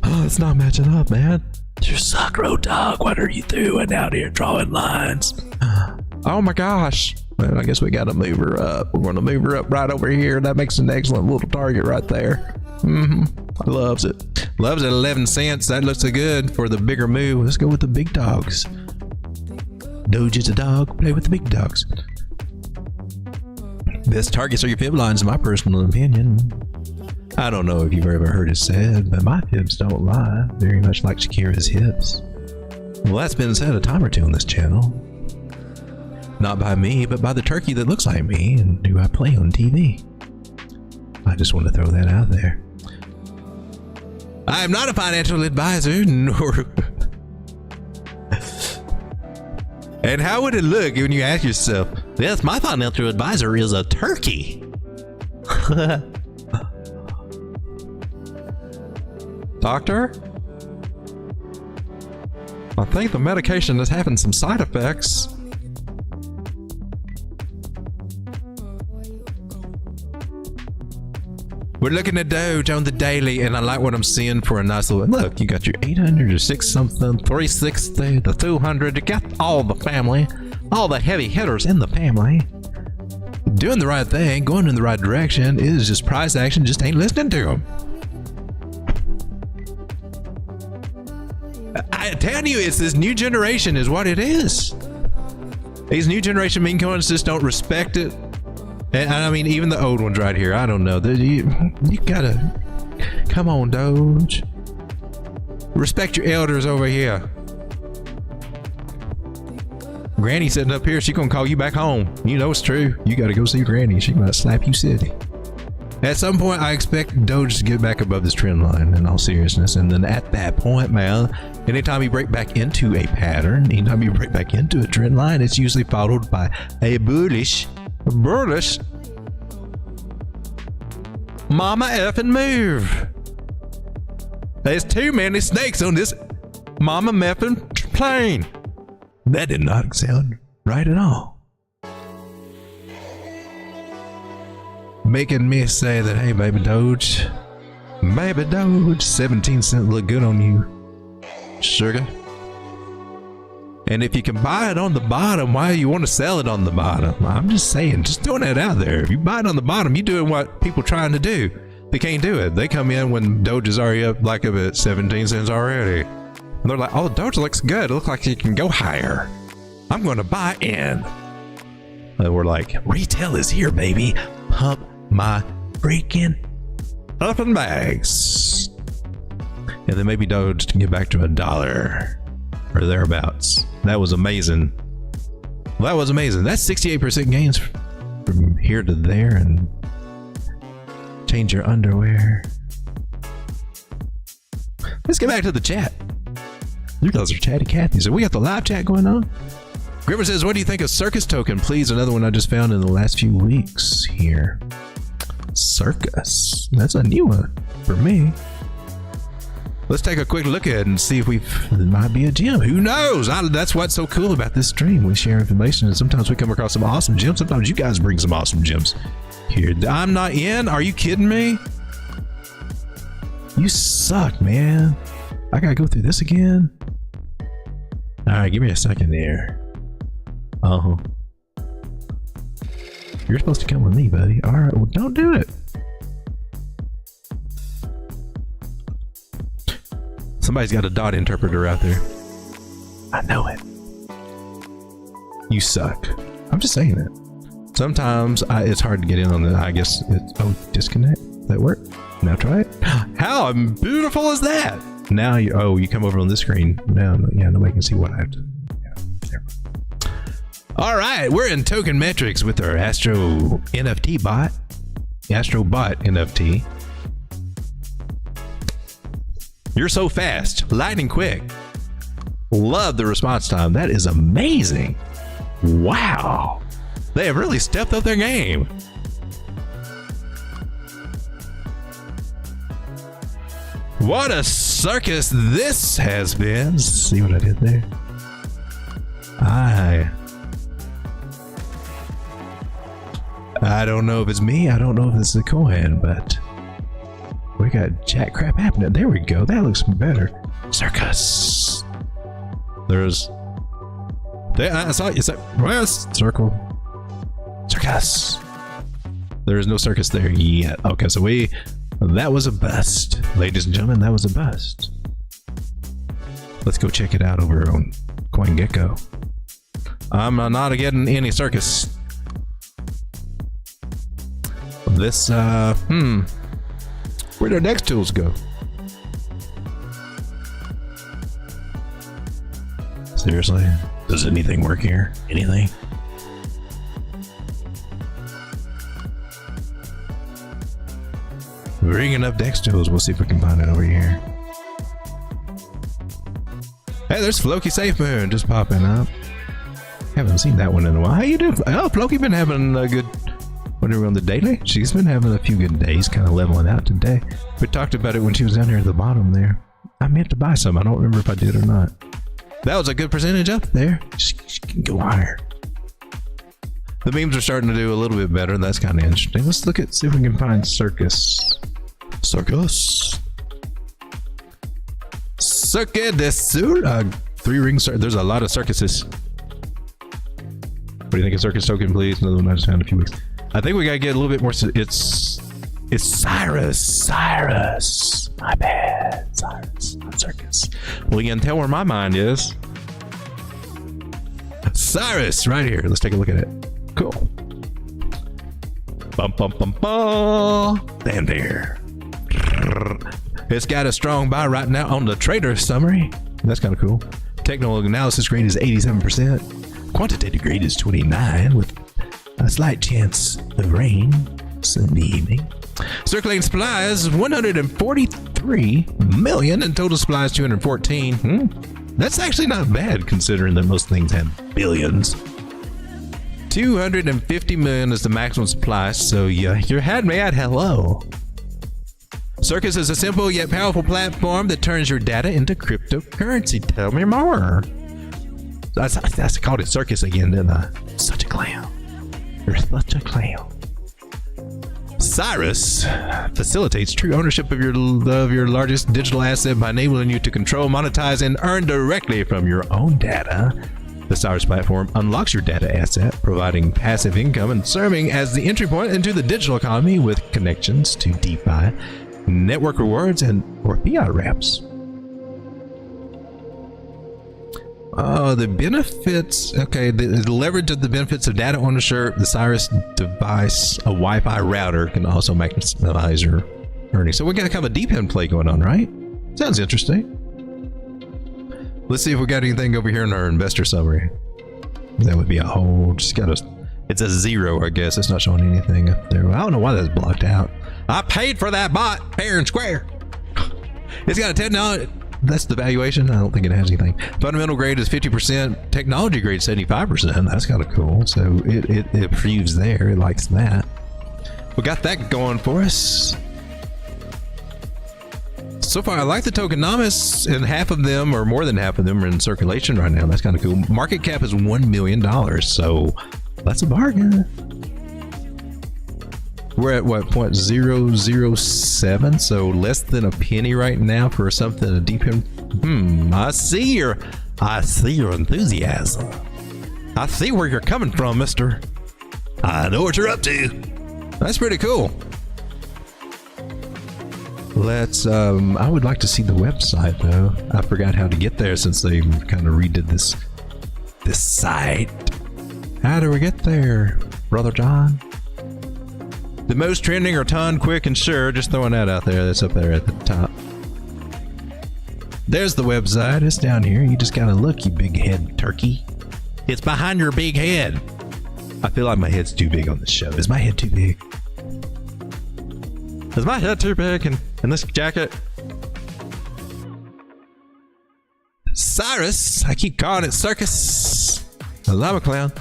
Speaker 3: Oh, it's not matching up, man. You suck, Road Dog. What are you doing out here drawing lines? Oh my gosh. Well, I guess we gotta move her up. We're gonna move her up right over here. That makes an excellent little target right there. Loves it. Loves it. 11 cents. That looks good for the bigger move. Let's go with the big dogs. Doge is a dog, play with the big dogs. Best targets are your fib lines, in my personal opinion. I don't know if you've ever heard it said, but my fibs don't lie, very much like Shakira's hips. Well, that's been said a time or two on this channel. Not by me, but by the turkey that looks like me and who I play on TV. I just want to throw that out there. I am not a financial advisor, nor... And how would it look when you ask yourself, yes, my financial advisor is a turkey? Doctor? I think the medication is having some side effects. We're looking at Doge on the daily, and I like what I'm seeing for a nice little look. You got your 800 or 6 something, 360, the 200. You got all the family, all the heavy hitters in the family. Doing the right thing, going in the right direction. It is just price action, just ain't listening to them. I tell you, it's this new generation is what it is. These new generation meme coins just don't respect it. And I mean, even the old ones right here, I don't know. You gotta, come on, Doge. Respect your elders over here. Granny sitting up here, she gonna call you back home. You know it's true. You gotta go see Granny. She might slap you silly. At some point, I expect Doge to get back above this trend line in all seriousness. And then at that point, man, anytime you break back into a pattern, anytime you break back into a trend line, it's usually followed by a bullish mama effing move. There's too many snakes on this mama effing plane. That did not sound right at all. Making me say that, hey, baby Doge, 17 cents look good on you, sugar. And if you can buy it on the bottom, why do you want to sell it on the bottom? I'm just saying, just throwing that out there. If you buy it on the bottom, you're doing what people trying to do. They can't do it. They come in when Doge is already up like at 17 cents already. And they're like, oh, Doge looks good. It looks like it can go higher. I'm going to buy in. And we're like, retail is here, baby. Pump my freaking up in bags. And then maybe Doge can get back to $1 or thereabouts. That was amazing. Well, that was amazing. That's 68% gains from here to there. And change your underwear. Let's get back to the chat. You guys are chatty Cathy. So we got the live chat going on. Grimmer says, what do you think of CIRUS token? Please, another one I just found in the last few weeks here. CIRUS. That's a new one for me. Let's take a quick look at it and see if it might be a gem. Who knows? That's what's so cool about this stream. We share information, and sometimes we come across some awesome gems. Sometimes you guys bring some awesome gems here. I'm not in. Are you kidding me? You suck, man. I gotta go through this again. All right, give me a second here. You're supposed to come with me, buddy. All right, well, don't do it. Somebody's got a dot interpreter out there. I know it. You suck. I'm just saying it. Sometimes it's hard to get in on the, I guess it's, disconnect. That work? Now try it. How beautiful is that? Now you come over on this screen. Now, yeah, nobody can see what I have to. Yeah, there. All right, we're in Tokenmetrics with our Astro NFT bot. Astrobot NFT. You're so fast, lightning quick. Love the response time. That is amazing. Wow. They have really stepped up their game. What a circus this has been. See what I did there? I don't know if it's me. I don't know if it's the coin, but we got jack crap happening. There we go. That looks better. Circus. There's. I saw it's like circle. Circus. There is no circus there yet. Okay, so that was a bust, ladies and gentlemen. That was a bust. Let's go check it out over on CoinGecko. I'm not getting any circus. This where'd our next tools go? Seriously? Does anything work here? Anything? Ringing up Dex tools. We'll see if we can find it over here. Hey, there's Floki Safe Moon just popping up. Haven't seen that one in a while. How you doing? Oh, Floki been having a good... When we were on the daily, she's been having a few good days, kind of leveling out today. We talked about it when she was down there at the bottom there. I meant to buy some. I don't remember if I did or not. That was a good percentage up there. She can go higher. The memes are starting to do a little bit better. That's kind of interesting. Let's look at, see if we can find CIRUS. CIRUS. Circuit de Sur. 3-ring. There's a lot of circuses. What do you think of CIRUS token, please? Another one I just found a few weeks. I think we gotta get a little bit more. It's CIRUS. CIRUS. My bad. CIRUS, not CIRUS. Well, you can tell where my mind is. CIRUS, right here. Let's take a look at it. Cool. Bum bum bum bum. Stand there. It's got a strong buy right now on the trader summary. That's kind of cool. Technical analysis grade is 87%. Quantitative grade is 29 with a slight chance of rain Sunday evening. Circulating supply is 143 million and total supply is 214. That's actually not bad considering that most things have billions. 250 million is the maximum supply, so you had me at hello. CIRUS is a simple yet powerful platform that turns your data into cryptocurrency. Tell me more. That's called it CIRUS again, didn't I? Such a clown. You're such a clown. CIRUS facilitates true ownership of your largest digital asset by enabling you to control, monetize, and earn directly from your own data. The CIRUS platform unlocks your data asset, providing passive income and serving as the entry point into the digital economy with connections to DeFi, network rewards, or fiat wraps. The benefits, okay, the leverage of the benefits of data ownership. The CIRUS device, a Wi-Fi router, can also maximize your earnings. So we got kind of a deep end play going on, right? Sounds interesting. Let's see if we got anything over here in our investor summary. That would be a whole, just got a, it's a 0, I guess. It's not showing anything up there. I don't know why that's blocked out. I paid for that bot, fair and square. It's got a $10. That's the valuation. I don't think it has anything. Fundamental grade is 50%. Technology grade is 75%. That's kind of cool. So it approves there. It likes that. We got that going for us. So far, I like the tokenomics, and half of them, or more than half of them, are in circulation right now. That's kind of cool. Market cap is $1 million, so that's a bargain. We're at what, 0.007, so less than a penny right now for something a deep in. I see your enthusiasm. I see where you're coming from, mister. I know what you're up to. That's pretty cool. Let's I would like to see the website though. I forgot how to get there since they kind of redid this site. How do we get there, Brother John? The most trending are ton, quick, and sure. Just throwing that out there. That's up there at the top. There's the website. It's down here. You just gotta look, you big head turkey. It's behind your big head. I feel like my head's too big on this show. Is my head too big? Is my head too big in this jacket? CIRUS. I keep calling it CIRUS. I love a clown.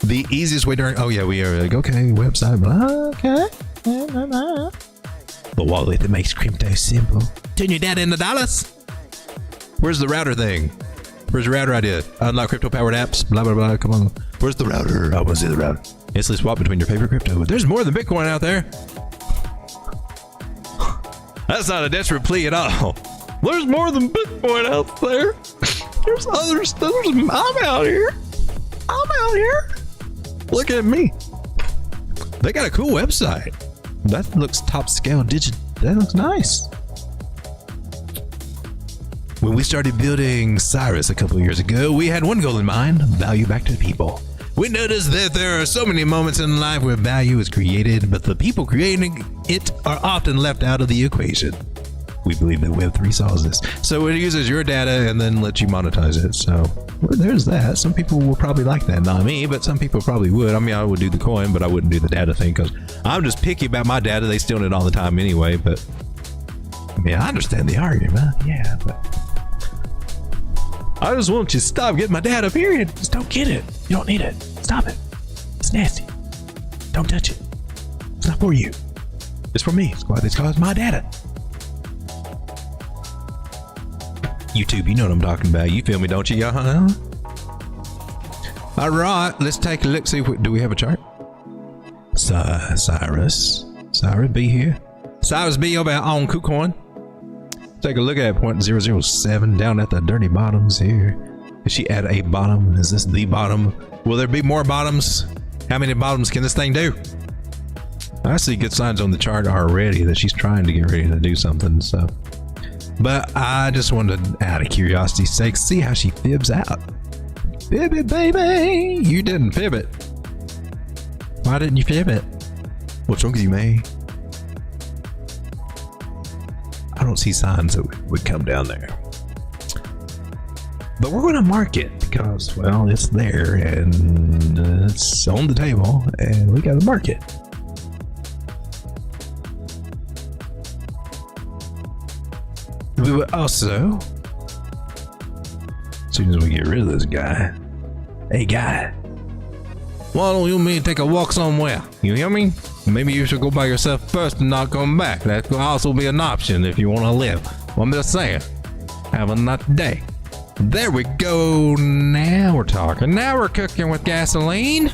Speaker 3: The easiest way to earn. Oh yeah, we are like, okay, website. Okay. The wallet that makes crypto simple. Turn your data into dollars. Where's the router thing? Where's the router idea? Unlock crypto powered apps. Blah blah blah. Come on. Where's the router? I want to see the router. Instantly swap between your favorite crypto. There's more than Bitcoin out there. That's not a desperate plea at all. There's more than Bitcoin out there. There's others. I'm out here. I'm out here. Look at me. They got a cool website. That looks top scale digit. That looks nice. When we started building CIRUS a couple of years ago, we had one goal in mind: value back to the people. We noticed that there are so many moments in life where value is created, but the people creating it are often left out of the equation. We believe that Web3 solves this. So it uses your data and then lets you monetize it. So well, there's that. Some people will probably like that. Not me, but some people probably would. I mean, I would do the coin, but I wouldn't do the data thing because I'm just picky about my data. They steal it all the time anyway. But I mean, I understand the argument. Yeah, but I just want you to stop getting my data, period. Just don't get it. You don't need it. Stop it. It's nasty. Don't touch it. It's not for you. It's for me. It's why it's called my data. YouTube, you know what I'm talking about. You feel me, don't you? All right, let's take a look. See if do we have a chart? Cyrus B here. Cyrus B over on KuCoin. Take a look at 0.007 down at the dirty bottoms here. Is she at a bottom? Is this the bottom? Will there be more bottoms? How many bottoms can this thing do? I see good signs on the chart already that she's trying to get ready to do something. So, but I just wanted, out of curiosity's sake, see how she fibs out. Fib it, baby. You didn't fib it. Why didn't you fib it? What's wrong with you, man? I don't see signs that would come down there. But we're going to mark it because, well, it's there and it's on the table and we got to mark it. We would also, as soon as we get rid of this guy, hey guy, why don't you mean take a walk somewhere? You hear me? Maybe you should go by yourself first and not come back. That could also be an option if you want to live. Well, I'm just saying. Have a nice day. There we go. Now we're talking. Now we're cooking with gasoline.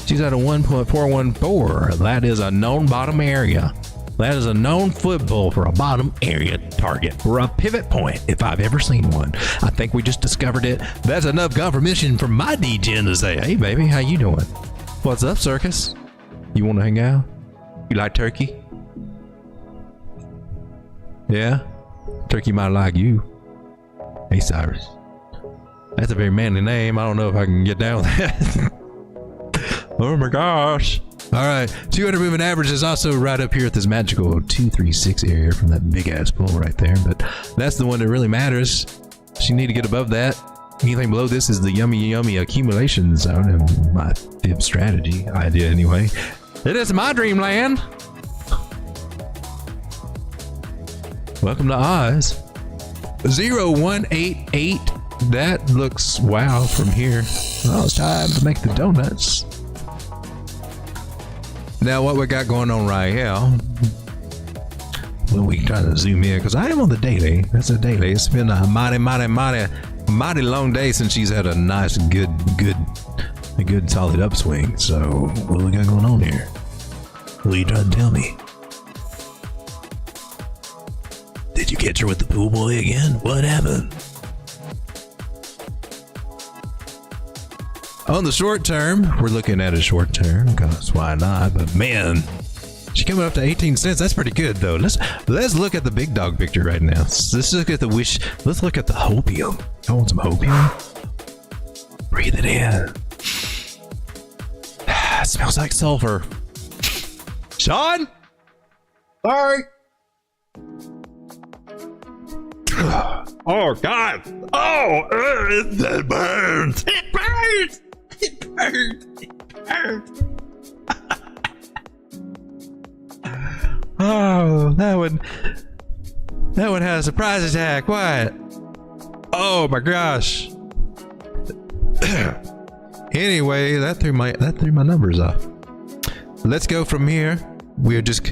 Speaker 3: She's at a 1.414. That is a known bottom area. That is a known football for a bottom area target, for a pivot point, if I've ever seen one. I think we just discovered it. That's enough confirmation from my DGen to say, hey, baby, how you doing? What's up, Circus? You want to hang out? You like turkey? Yeah? Turkey might like you. Hey, Cyrus. That's a very manly name. I don't know if I can get down with that. Oh my gosh. All right. 200 moving average is also right up here at this magical 236 area from that big ass bull right there. But that's the one that really matters. So you need to get above that. Anything below this is the yummy accumulation zone, and my fib strategy idea anyway. It is my dreamland. Welcome to Oz. 0188. That looks wow from here. Well, it's time to make the donuts. Now what we got going on right here. Well, we can try to zoom in because I am on the daily. That's a daily. It's been a mighty long day since she's had a nice, good solid upswing. So what we got going on here? What are you trying to tell me? Did you catch her with the pool boy again? What happened? On the short term, we're looking at a short term because why not? But man, she coming up to 18 cents. That's pretty good though. Let's look at the big dog picture right now. Let's look at the wish. Let's look at the hopium. I want some hopium. Breathe it in. It smells like sulfur. Sean? Sorry. Oh God. Oh, that burns. It burns. It burns. It burns. Oh, that one had a surprise attack. What? Oh my gosh. Anyway, that threw my numbers off. Let's go from here. We're just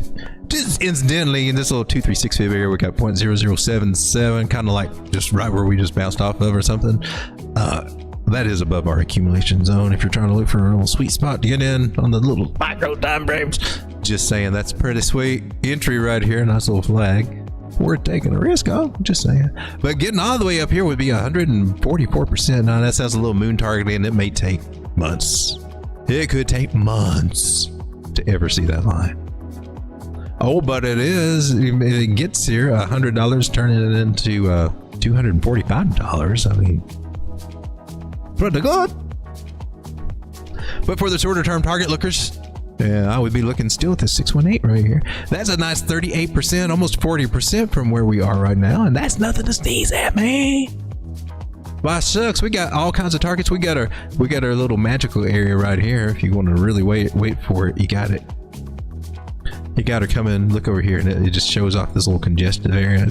Speaker 3: incidentally in this little 236 fib area, we got 0.0077, kind of like just right where we just bounced off of or something. That is above our accumulation zone. If you're trying to look for a little sweet spot to get in on the little micro time frames, just saying that's pretty sweet entry right here. Nice little flag. We're taking a risk on, just saying. But getting all the way up here would be 144%. Now that sounds a little moon targeting, and it may take months. It could take months to ever see that line. Oh, but it is. It gets here. $100 turning it into $245. I mean, pretty good. But for the shorter term target lookers, yeah, I would be looking still at the 618 right here. That's a nice 38%, almost 40% from where we are right now, and that's nothing to sneeze at, man. Why shucks, we got all kinds of targets. We got our little magical area right here. If you want to really wait for it, you got it. You got her coming. Look over here, and it just shows off this little congested area.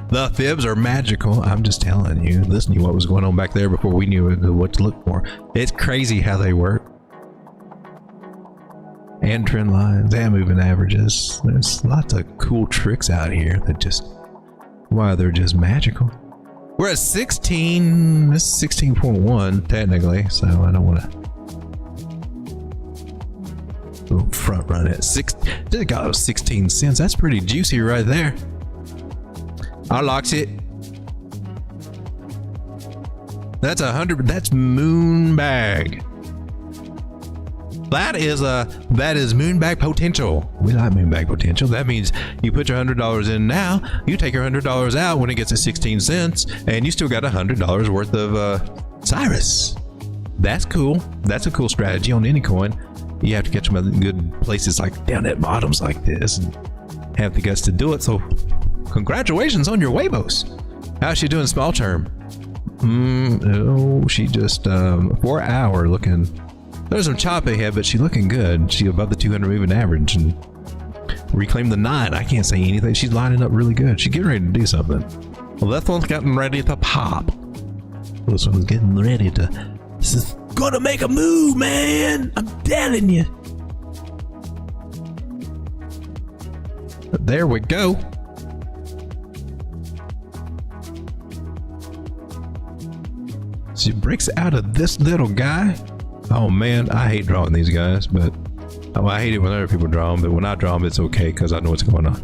Speaker 3: The fibs are magical. I'm just telling you. Listen to what was going on back there before we knew what to look for. It's crazy how they work. And trend lines and moving averages. There's lots of cool tricks out here that just, wow, they're just magical. We're at 16. This is 16.1 technically, so I don't want to front run it. Just got 16 cents. That's pretty juicy right there. I locks it. That's 100. That's moon bag. That is moon bag potential. We like moon bag potential. That means you put your $100 in now, you take your $100 out when it gets to 16 cents, and you still got $100 worth of CIRUS. That's cool. That's a cool strategy on any coin. You have to catch them at good places like down at bottoms like this and have the guts to do it. So congratulations on your Huevos. How's she doing small term? Oh, she just 4 hour looking. There's some chop ahead, but she's looking good. She's above the 200 moving average and reclaim the 9. I can't say anything. She's lining up really good. She's getting ready to do something. Well, that one's getting ready to pop. This one's getting ready to. This is gonna make a move, man. I'm telling you. But there we go. She breaks out of this little guy. Oh man, I hate drawing these guys, but I hate it when other people draw them, but when I draw them, it's okay because I know what's going on.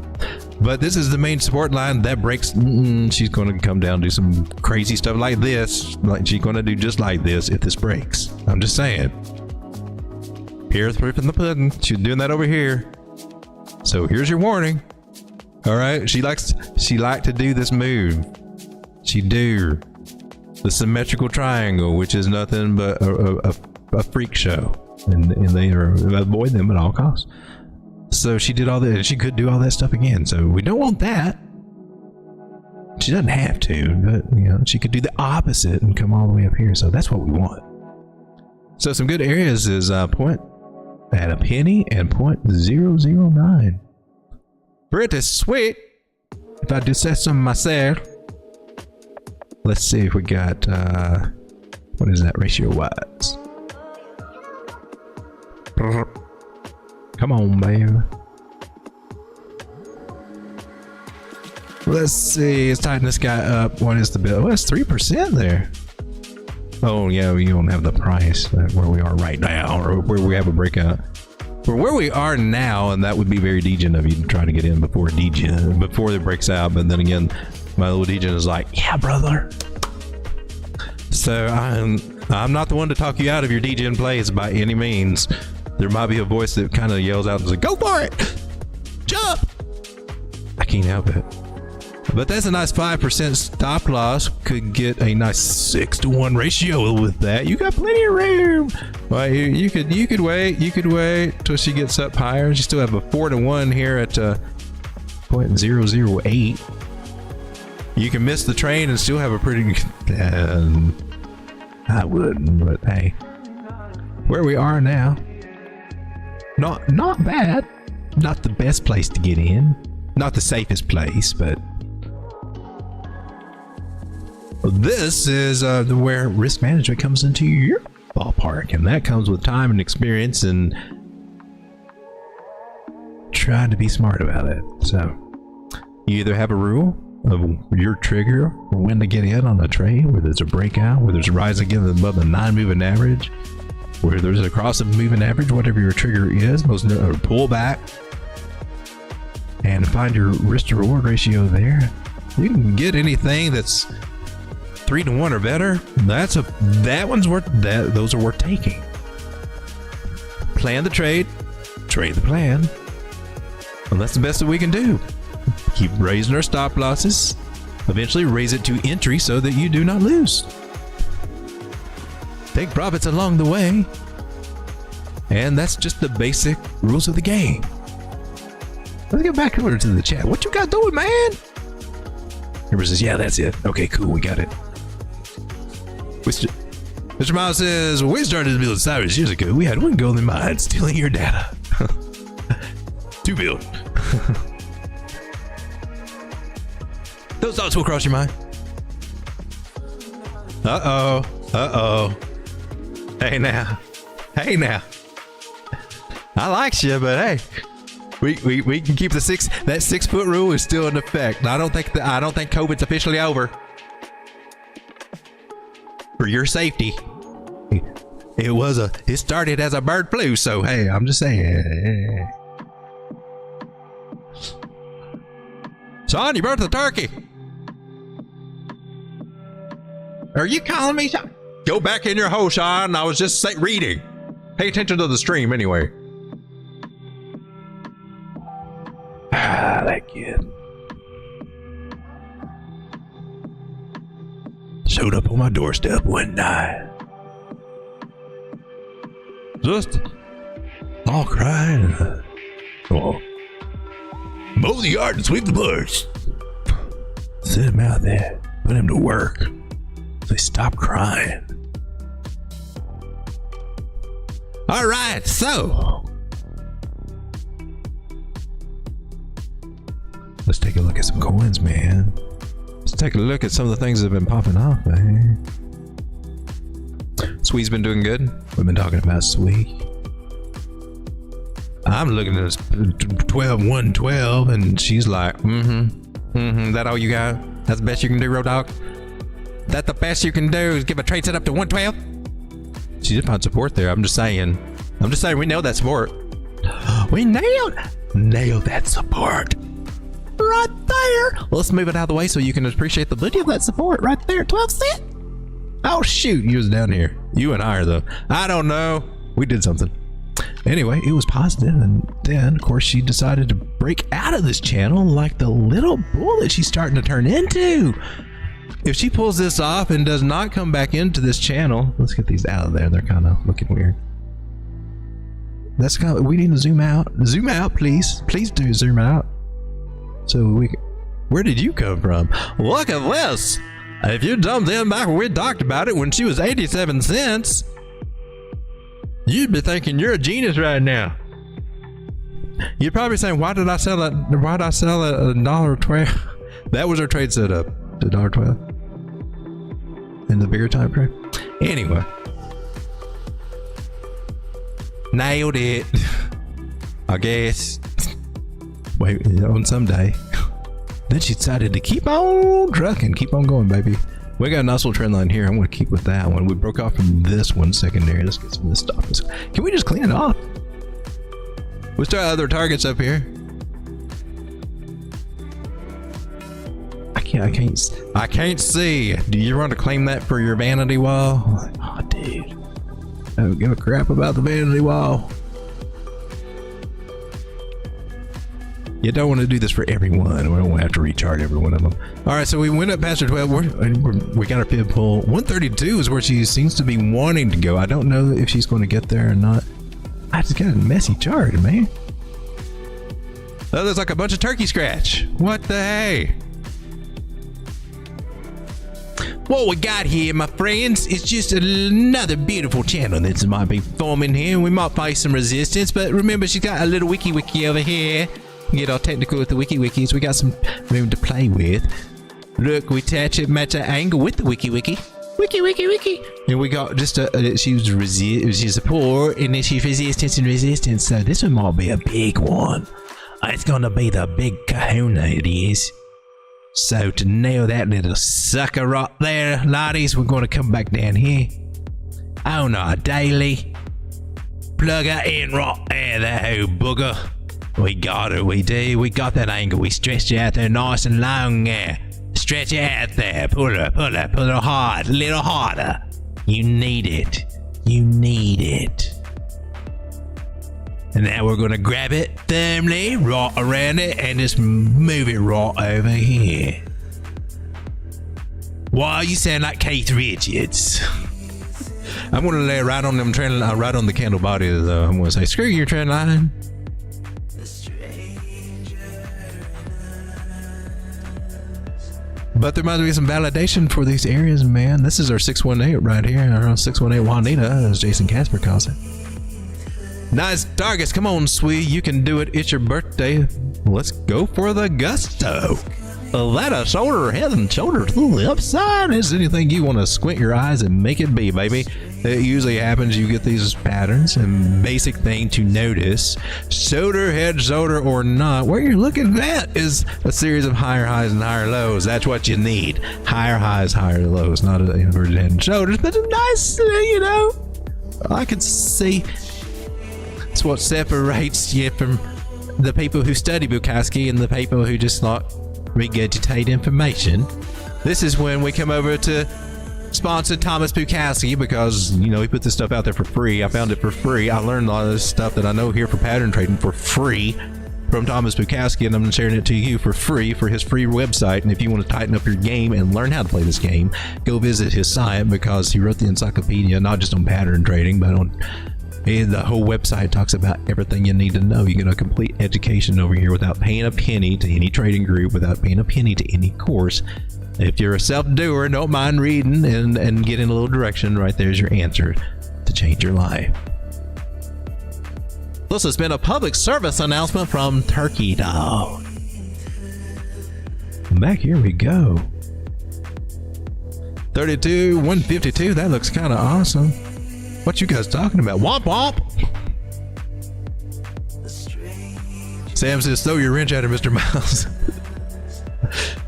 Speaker 3: But this is the main support line that breaks. She's going to come down and do some crazy stuff like this. Like she's going to do just like this if this breaks. I'm just saying. Here's proof in the pudding. She's doing that over here. So here's your warning. All right, she liked to do this move. She do the symmetrical triangle, which is nothing but a freak show, and they are avoid them at all costs. So she did all that, and she could do all that stuff again. So we don't want that. She doesn't have to, but you know, she could do the opposite and come all the way up here. So that's what we want. So some good areas is point at a penny and 0.009. Pretty sweet. If I do say something myself. Let's see if we got what is that ratio wise? Come on, baby. Let's see. Let's tighten this guy up. What is the bill? Well, it's 3% there. Oh yeah, we don't have the price where we are right now, or where we have a breakout. For where we are now, and that would be very degen of you to try to get in before degen, before it breaks out. But then again, my little degen is like, yeah, brother. So I'm not the one to talk you out of your degen plays by any means. There might be a voice that kind of yells out and says, "Go for it, jump!" I can't help it. But that's a nice 5% stop loss. Could get a nice 6-to-1 ratio with that. You got plenty of room. Well, you could wait till she gets up higher. You still have a 4-to-1 here at 0.008. You can miss the train and still have a pretty. I wouldn't, but hey, where we are now, not bad. Not the best place to get in. Not the safest place, but. This is where risk management comes into your ballpark, and that comes with time and experience and trying to be smart about it. So you either have a rule of your trigger or when to get in on a trade, where there's a breakout, where there's a rise again above the 9 moving average, where there's a cross of moving average, whatever your trigger is, or pull back, and find your risk to reward ratio there. You can get anything that's 3-to-1 or better. That one's worth that. Those are worth taking. Plan the trade, trade the plan. Well, that's the best that we can do. Keep raising our stop losses. Eventually raise it to entry so that you do not lose. Take profits along the way. And that's just the basic rules of the game. Let's get back over to the chat. What you got doing, man? Everybody says, yeah, that's it. Okay, cool, we got it. Mr. Miles says, when we started to build CIRUS years ago, we had one goal in mind, stealing your data. To build Those thoughts will cross your mind. Uh-oh. Hey now. I like you, but hey, we can keep that 6 foot rule is still in effect. I don't think COVID's officially over. For your safety. It started as a bird flu, so hey, I'm just saying. Son, you brought the turkey. Are you calling me? Go back in your hole, Sean. I was just reading. Pay attention to the stream anyway. That kid. Showed up on my doorstep one night. Just all crying. Oh. Mow the yard and sweep the floors. Sit him out there. Put him to work. So he stopped crying. All right, so let's take a look at some coins, man. Let's take a look at some of the things that have been popping off, man. Swee's been doing good. We've been talking about Swee. I'm looking at this 112, and she's like, that all you got? That's the best you can do, Road Dog? That the best you can do is give a trade set up to 112? She did find support there. I'm just saying we nailed that support. We nailed that support. Right there. Well, let's move it out of the way so you can appreciate the beauty of that support right there. 12 cents. Oh shoot, you was down here. You and I are though. I don't know. We did something. Anyway, it was positive, and then of course she decided to break out of this channel like the little bull that she's starting to turn into. If she pulls this off and does not come back into this channel, let's get these out of there. They're kind of looking weird. That's kind of, we need to zoom out. Zoom out, please. Please do zoom out. So we can, where did you come from? Look at this. If you jumped in back when we talked about it when she was 87 cents, you'd be thinking you're a genius right now. You're probably saying, why did I sell it? Why did I sell it at $1.12? That was our trade setup, the $1.12 in the bigger time frame. Anyway, nailed it. I guess. Wait, on some day. Then she decided to keep on trucking, keep on going, baby. We got a nice little trend line here. I'm going to keep with that one. We broke off from this one secondary. Let's get some of this stuff. Can we just clean it off? Let's try other targets up here. I can't see. Do you want to claim that for your vanity wall? Like, oh, dude. I don't give a crap about the vanity wall. You don't want to do this for everyone. We don't have to recharge every one of them. All right, so we went up past her 12. We got our pib pull. 132 is where she seems to be wanting to go. I don't know if she's going to get there or not. I just got a messy chart, man. Oh, there's like a bunch of turkey scratch. What the hey? What we got here, my friends, is just another beautiful channel that might be forming here. We might face some resistance, but remember, she's got a little wiki over here. Get all technical with the wikis. We got some room to play with. Look, we match that angle with the wiki. Wiki. And we got just she's support, and then she's resistance. So this one might be a big one. It's gonna be the big kahuna, it is. So to nail that little sucker right there, laddies, we're gonna come back down here on our daily. Plug her in right there, that whole booger. We got it, we do. We got that angle. We stretched it out there nice and long there. Stretch it out there. Pull her hard, a little harder. You need it. And now we're gonna grab it firmly, right around it, and just move it right over here. Wow, you sound like Keith Richards. I'm gonna lay right on them trend line, right on the candle body though. I'm gonna say, screw your trend line. But there might be some validation for these areas, man. This is our 618 right here, our 618 Juanita, as Jason Casper calls it. Nice targets. Come on, sweet. You can do it. It's your birthday. let's go for the gusto. Let a shoulder, head and shoulder to the upside. Is anything you want to squint your eyes and make it be, baby? It usually happens. You get these patterns, and basic thing to notice: shoulder, head, shoulder, or not. What you're looking at is a series of higher highs and higher lows. That's what you need: higher highs, higher lows. Not an inverted head and shoulders, but a nice, I can see. It's what separates you from the people who study Bukowski and the people who just not regurgitate information. This is when we come over to sponsor Thomas Bukowski, because he put this stuff out there for free. I found it for free. I learned a lot of this stuff that I know here for pattern trading for free from Thomas Bukowski, and I'm sharing it to you for free for his free website. And if you want to tighten up your game and learn how to play this game, go visit his site, because he wrote the encyclopedia not just on pattern trading, but on the whole website. Talks about everything you need to know. You get a complete education over here without paying a penny to any trading group, without paying a penny to any course. If you're a self-doer, don't mind reading and getting a little direction. Right there's your answer to change your life. This has been a public service announcement from Turkey Dog. Back here we go. 32, 152. That looks kind of awesome. What you guys talking about? Womp womp. Sam says, throw your wrench at her, Mr. Miles.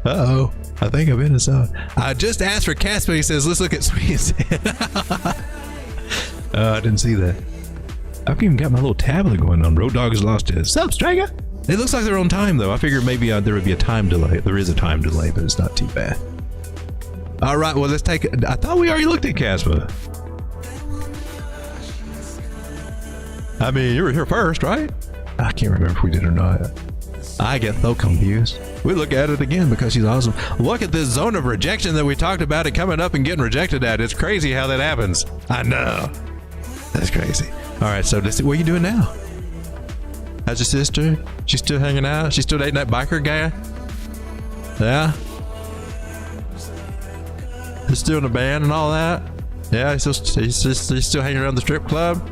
Speaker 3: Uh-oh. I think I've been inside. I just asked for Casper. He says, let's look at Sweet's. I didn't see that. I've even got my little tablet going on. Road Dog has lost his. Sup, Stranger? It looks like they're on time, though. I figured maybe there would be a time delay. There is a time delay, but it's not too bad. All right, well, let's take it. I thought we already looked at Casper. I mean, you were here first, right? I can't remember if we did or not. I get so confused. We look at it again because she's awesome. Look at this zone of rejection that we talked about, it coming up and getting rejected at. It's crazy how that happens. I know. That's crazy. All right, so what are you doing now? How's your sister? She's still hanging out? She's still dating that biker guy? Yeah? He's still in the band and all that? Yeah, he's still hanging around the strip club?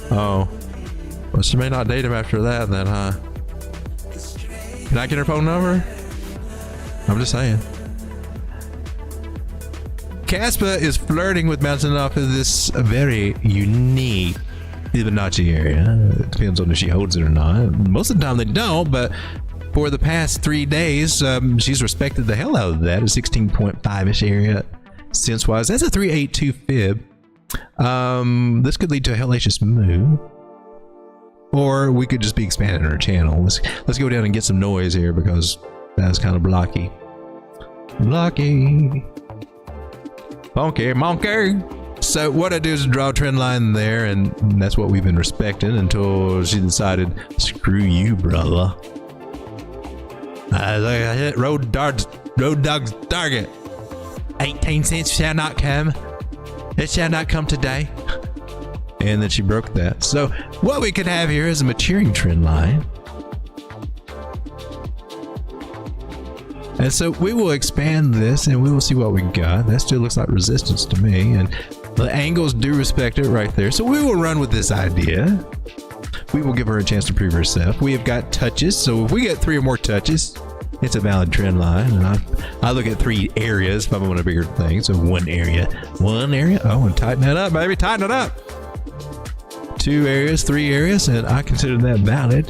Speaker 3: Oh. Well, she may not date him after that then, huh? Can I get her phone number? I'm just saying. Casper is flirting with bouncing off of this very unique Fibonacci area. It depends on if she holds it or not. Most of the time they don't, but for the past 3 days, she's respected the hell out of that. A 16.5-ish area sense-wise. That's a 382 fib. This could lead to a hellacious move. Or we could just be expanding our channel. Let's go down and get some noise here because that's kind of blocky. Blocky. Monkey, monkey. So what I do is draw a trend line there, and that's what we've been respecting until she decided, screw you, brother. I hit road dog's target. 18 cents shall not come. It shall not come today. And then she broke that. So what we could have here is a maturing trend line. And so we will expand this and we will see what we got. That still looks like resistance to me. And the angles do respect it right there. So we will run with this idea. We will give her a chance to prove herself. We have got touches. So if we get 3 or more touches, it's a valid trend line. And I look at 3 areas if I want a bigger thing. So one area. Oh, and tighten that up, baby. Tighten it up. 2 areas, 3 areas, and I consider that valid.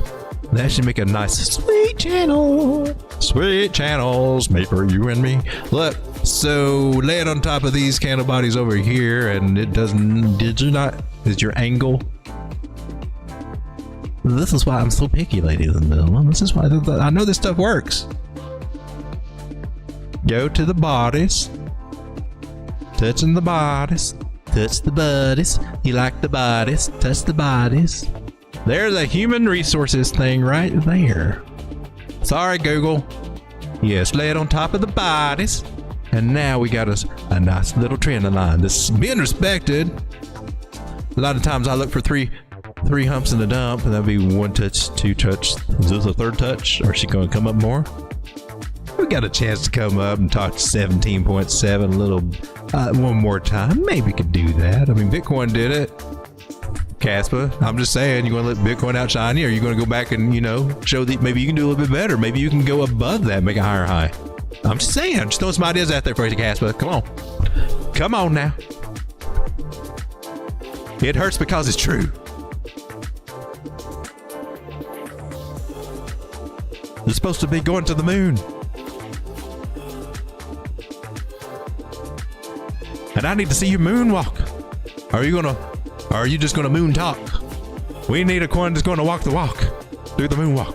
Speaker 3: That should make a nice sweet channel. Sweet channels made for you and me. Look, so lay it on top of these candle bodies over here, and it doesn't. Is your angle? This is why I'm so picky, ladies and gentlemen. This is why I know this stuff works. Go to the bodies, touching the bodies. Touch the bodies. You like the bodies. Touch the bodies. There's a human resources thing right there. Sorry, Google. Yes, lay it on top of the bodies. And now we got us a nice little trend line. This is being respected. A lot of times I look for three humps in the dump, and that'd be 1 touch, 2 touch. Is this a 3rd touch? Or is she going to come up more? We got a chance to come up and talk to 17.7 a little one more time. Maybe we could do that. I mean, Bitcoin did it. Caspa. I'm just saying, you going to let Bitcoin outshine you, or are you going to go back and, you know, show that maybe you can do a little bit better? Maybe you can go above that, make a higher high. I'm just saying, I'm just throwing some ideas out there for you, Caspa. Come on. Come on now. It hurts because it's true. You're supposed to be going to the moon. And I need to see you moonwalk. Are you just gonna moon talk? We need a coin that's gonna walk the walk. Do the moonwalk.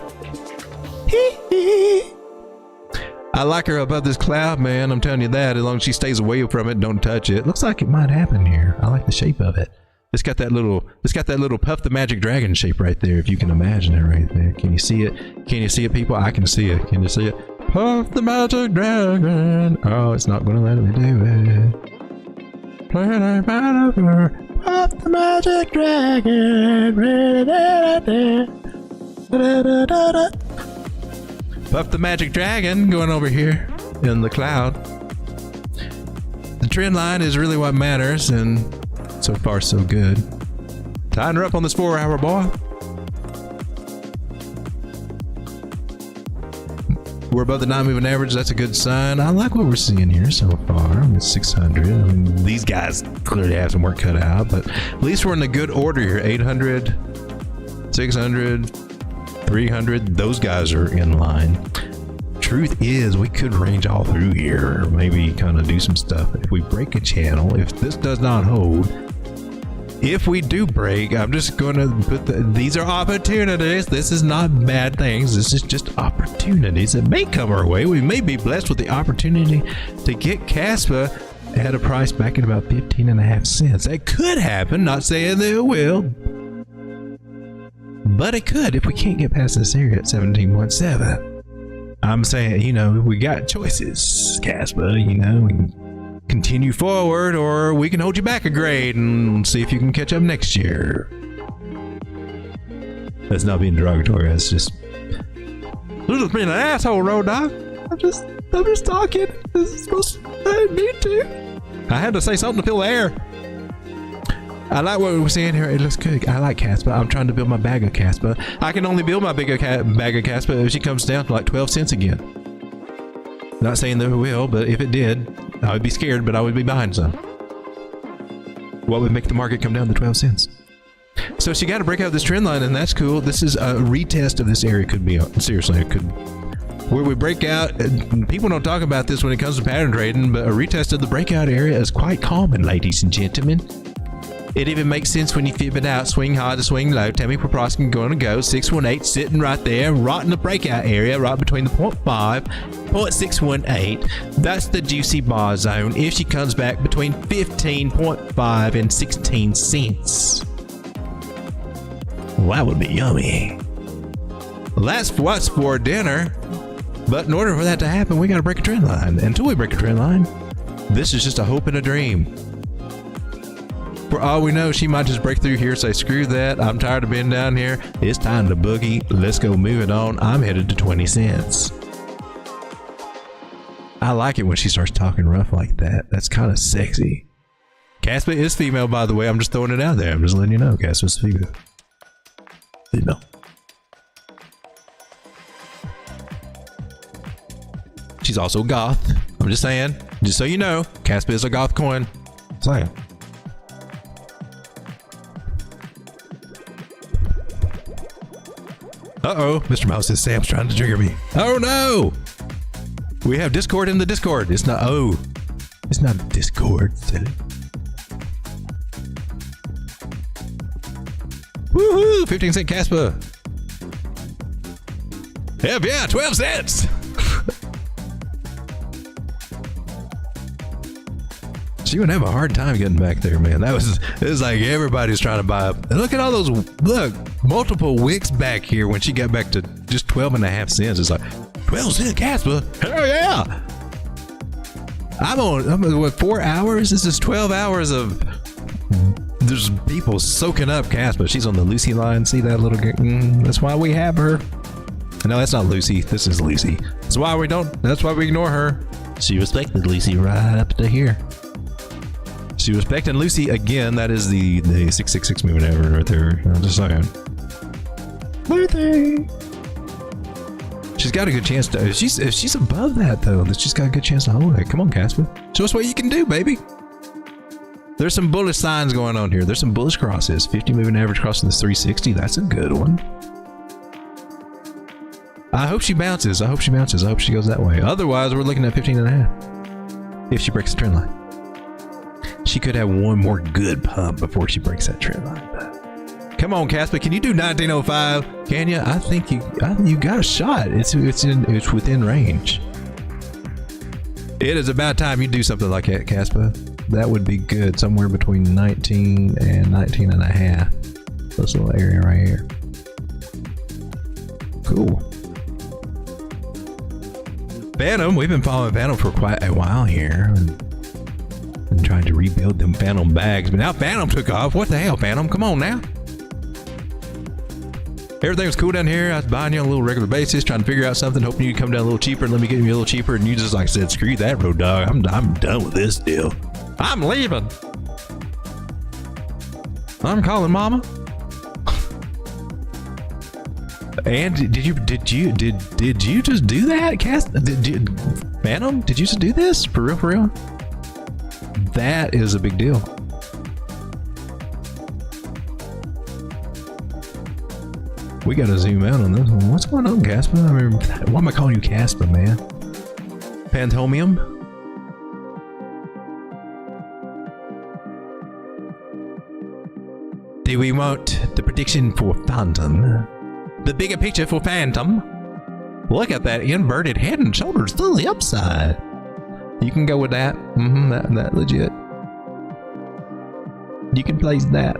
Speaker 3: I like her above this cloud, man. I'm telling you that. As long as she stays away from it, don't touch it. Looks like it might happen here. I like the shape of it. It's got that little Puff the Magic Dragon shape right there, if you can imagine it right there. Can you see it? Can you see it, people? I can see it. Can you see it? Puff the Magic Dragon. Oh, it's not gonna let me do it. Puff the Magic Dragon. Puff the Magic Dragon going over here in the cloud. The trend line is really what matters, and so far so good. Tying her up on this 4-hour, boy. We're above the 9 moving average. That's a good sign. I like what we're seeing here so far. I'm at 600. I mean, these guys clearly have some work cut out, but at least we're in the good order here. 800, 600, 300. Those guys are in line. Truth is, we could range all through here, or maybe kind of do some stuff. If we break a channel, if this does not hold, if we do break, I'm just going to put these are opportunities. This is not bad things. This is just opportunities that may come our way. We may be blessed with the opportunity to get Caspa at a price back at about 15.5 cents. That could happen. Not saying that it will, but it could if we can't get past this area at 17.7. I'm saying, you know, we got choices, Caspa. You know, we can continue forward, or we can hold you back a grade and see if you can catch up next year. That's not being derogatory. That's just being an asshole, Road Dog. I'm just talking. This is supposed to, I didn't need to. I had to say something to fill the air. I like what we're seeing here. It looks good. I like Caspa. I'm trying to build my bag of Caspa. I can only build my bag of Caspa if she comes down to like 12 cents again. Not saying that it will, but if it did, I would be scared, but I would be buying some. What would make the market come down to 12 cents? So she got to break out this trend line, and that's cool. This is a retest of this area. Could be, seriously, it could. Where we break out, people don't talk about this when it comes to pattern trading, but a retest of the breakout area is quite common, ladies and gentlemen. It even makes sense when you fib it out. Swing high to swing low. Tell me where price can go and go. 618 sitting right there, right in the breakout area, right between the 0.5, 0.618. That's the juicy bar zone if she comes back between 15.5 and 16 cents. Well, that would be yummy. Well, that's what's for dinner. But in order for that to happen, we got to break a trend line. Until we break a trend line, this is just a hope and a dream. For all we know, she might just break through here, say, screw that. I'm tired of being down here. It's time to boogie. Let's go move it on. I'm headed to 20 cents. I like it when she starts talking rough like that. That's kind of sexy. Caspa is female, by the way. I'm just throwing it out there. I'm just letting you know. Caspa's female. Female. She's also goth. I'm just saying. Just so you know, Caspa is a goth coin. Saying. Uh-oh, Mr. Mouse says Sam's trying to trigger me. Oh no! We have Discord in the Discord. It's not, oh. It's not a Discord, silly. Woohoo! 15 cent Caspa. Hell yeah, 12 cents! She would have a hard time getting back there, man. It was like everybody's trying to buy up. And look at all those, look, multiple wicks back here when she got back to just 12.5 cents. It's like, 12 cent Caspa? Hell yeah! I'm on, what, 4 hours? This is 12 hours of, there's people soaking up Caspa. She's on the Lucy line. See that little girl? That's why we have her. No, that's not Lucy. This is Lucy. That's why we ignore her. She respected Lucy right up to here. Lucy respect. And Lucy, again, that is the 666 moving average right there. I'm just saying. Lucy! She's got a good chance to... If she's above that, though, then she's got a good chance to hold it. Come on, Casper. Show us what you can do, baby. There's some bullish signs going on here. There's some bullish crosses. 50 moving average crossing this 360. That's a good one. I hope she bounces. I hope she bounces. I hope she goes that way. Otherwise, we're looking at 15.5. If she breaks the trend line. She could have one more good pump before she breaks that trend line. Come on, Casper. Can you do 1905? Can you? I think you got a shot. It's within range. It is about time you do something like that, Casper. That would be good. Somewhere between 19 and 19.5. This little area right here. Cool. Phantom, we've been following Phantom for quite a while here and trying to rebuild them Phantom bags, but now Phantom took off. What the hell, Phantom? Come on now. Everything was cool down here. I was buying you on a little regular basis, trying to figure out something, hoping you come down a little cheaper and let me get you a little cheaper, and you just like said, screw that, road dog. I'm done with this deal. I'm leaving. I'm calling mama. And did you just do that, Phantom? Did you just do this for real? For real? That is a big deal. We gotta zoom out on this one. What's going on, Casper? I mean, why am I calling you Casper, man? Phantomium? Do we want the prediction for Phantom? The bigger picture for Phantom? Look at that inverted head and shoulders to the upside. You can go with that. That legit. You can place that.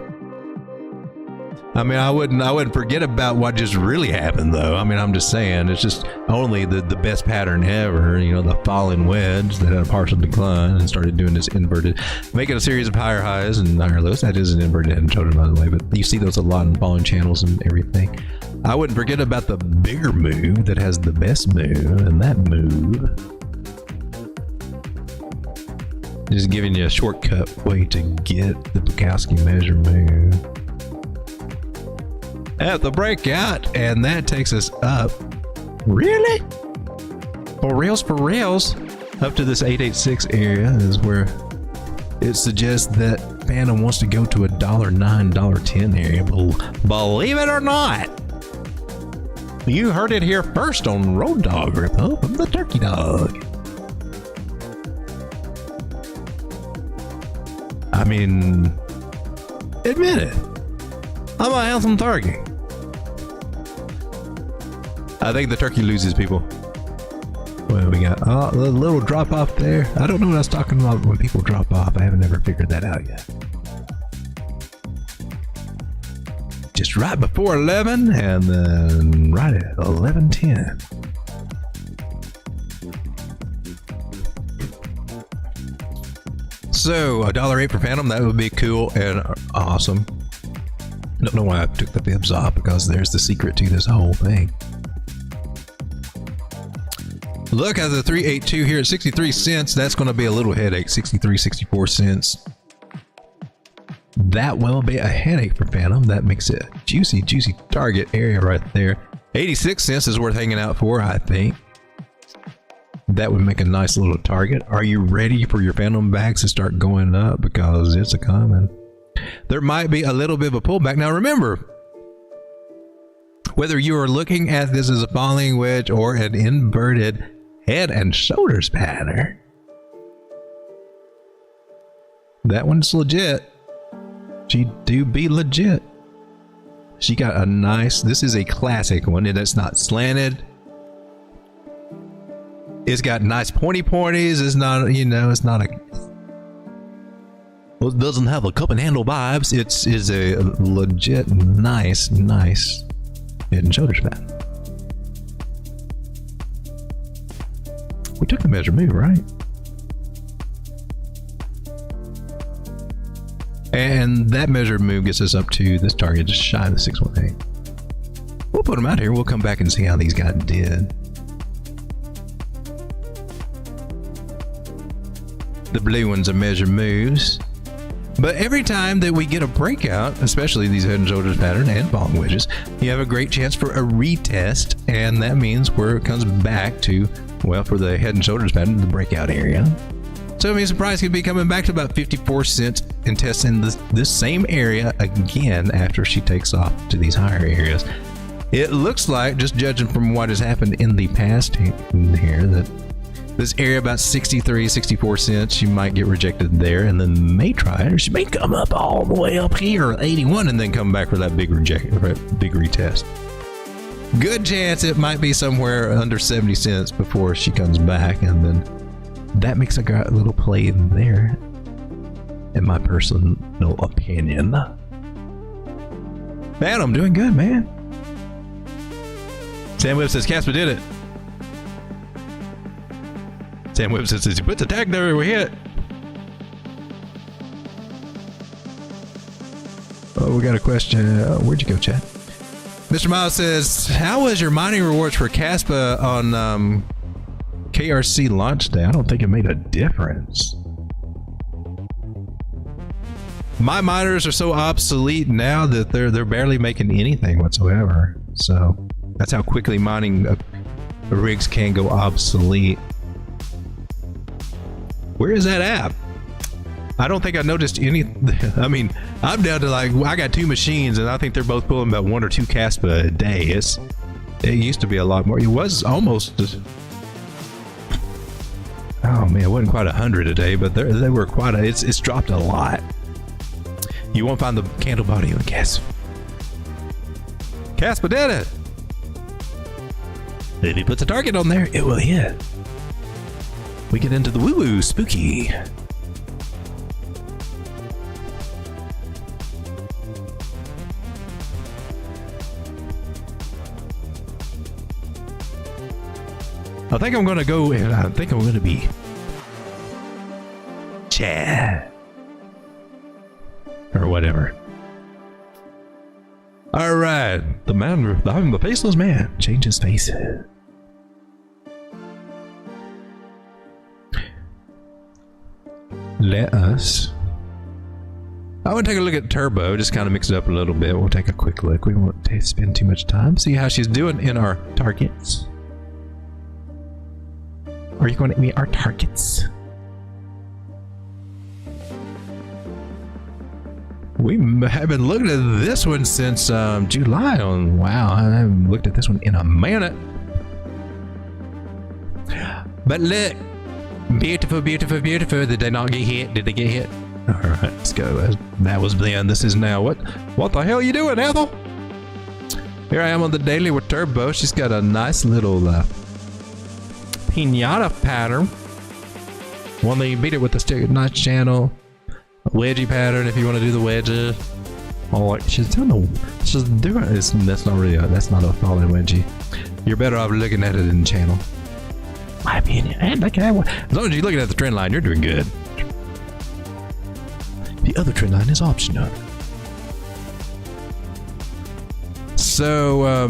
Speaker 3: I mean, I wouldn't forget about what just really happened, though. I mean, I'm just saying, it's just only the best pattern ever. You know, the falling wedge that had a partial decline and started doing this inverted, making a series of higher highs and higher lows. That is an inverted head and shoulder, by the way, but you see those a lot in falling channels and everything. I wouldn't forget about the bigger move that has the best move, and that move, just giving you a shortcut way to get the Bukowski measure move at the breakout, and that takes us up. Really? For reals, up to this 886 area is where it suggests that Phantom wants to go to a $9, $10 area. Believe it or not, you heard it here first on Road Dog Ripple from the Turkey Dog. I mean, admit it. I'm a handsome turkey. I think the turkey loses, people. What do we got? Oh, a little drop off there. I don't know what I was talking about when people drop off. I haven't ever figured that out yet. Just right before 11 and then right at 11:10. So $1.08 for Phantom, that would be cool and awesome. Don't know why I took the bibs off, because there's the secret to this whole thing. Look at the 382 here at 63 cents. That's going to be a little headache. 63, 64 cents. That will be a headache for Phantom. That makes it a juicy target area right there. 86 cents is worth hanging out for, I think. That would make a nice little target. Are you ready for your Phantom bags to start going up? Because it's a coming. There might be a little bit of a pullback. Now remember, whether you are looking at this as a falling wedge or an inverted head and shoulders pattern, that one's legit. She do be legit. She got a nice, this is a classic one, and it's not slanted. It's got nice pointies. It's not, you know, it's not a, well, it doesn't have a cup and handle vibes. It's a legit nice head and shoulders pattern. We took the measure move, right? And that measured move gets us up to this target just shy of the 618. We'll put them out here. We'll come back and see how these guys did. The blue ones are measure moves. But every time that we get a breakout, especially these head and shoulders pattern and falling wedges, you have a great chance for a retest, and that means where it comes back to, well, for the head and shoulders pattern, the breakout area. So I mean, surprise could be coming back to about 54 cents and testing this same area again after she takes off to these higher areas. It looks like, just judging from what has happened in the past here, that this area about 63, 64 cents, she might get rejected there and then may try it, or she may come up all the way up here, 81, and then come back for that big retest. Good chance it might be somewhere under 70 cents before she comes back, and then that makes a little play in there, in my personal opinion. Man, I'm doing good, man. Sam Webb says, Casper did it. Sam Webb says, he puts a tag there, we hit. Oh, we got a question. Where'd you go, Chad? Mr. Miles says, how was your mining rewards for Caspa on KRC launch day? I don't think it made a difference. My miners are so obsolete now that they're barely making anything whatsoever. So that's how quickly mining rigs can go obsolete. Where is that app? I don't think I noticed any. I mean, I'm down to like, I got 2 machines and I think they're both pulling about 1 or 2 Caspa a day. It used to be a lot more. It was almost, oh man, it wasn't quite 100 a day, but they were quite a, it's dropped a lot. You won't find the candle body on Caspa. Caspa did it. If he puts a target on there, it will hit. We get into the woo-woo spooky. I think I'm gonna go, and I think I'm gonna be Chad or whatever. All right, the man behind the faceless man changes faces. Let us. I want to take a look at Turbo, just kind of mix it up a little bit. We'll take a quick look. We won't spend too much time. See how she's doing in our targets. Are you going to meet our targets? We have been looking at this one since July. Wow, I haven't looked at this one in a minute. But look. Beautiful, beautiful, beautiful. Did they not get hit? Did they get hit? All right, let's go. That was then. This is now. What the hell are you doing, Ethel? Here I am on the daily with Turbo. She's got a nice little pinata pattern. One that you beat it with the stick nice channel. A wedgie pattern if you want to do the wedges. Oh, like she's doing. That's not really. That's not a falling wedgie. You're better off looking at it in the channel. My opinion. And look at that one. As long as you're looking at the trend line, you're doing good. The other trend line is optional. So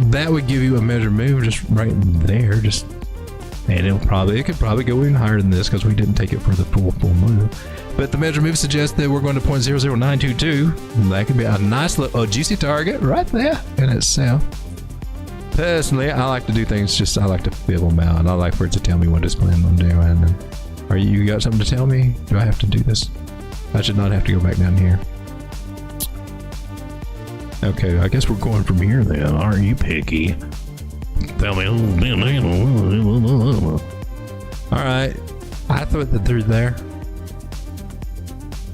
Speaker 3: that would give you a measured move just right there. And it could probably go even higher than this because we didn't take it for the full move. But the measured move suggests that we're going to 0.00922. That could be a nice little juicy target right there in itself. Personally, I like to do things I like to feel them out. I like for it to tell me what it's planning on doing. And you got something to tell me? Do I have to do this? I should not have to go back down here. Okay, I guess we're going from here then. Aren't you picky? Tell me. Alright. I thought that they're there.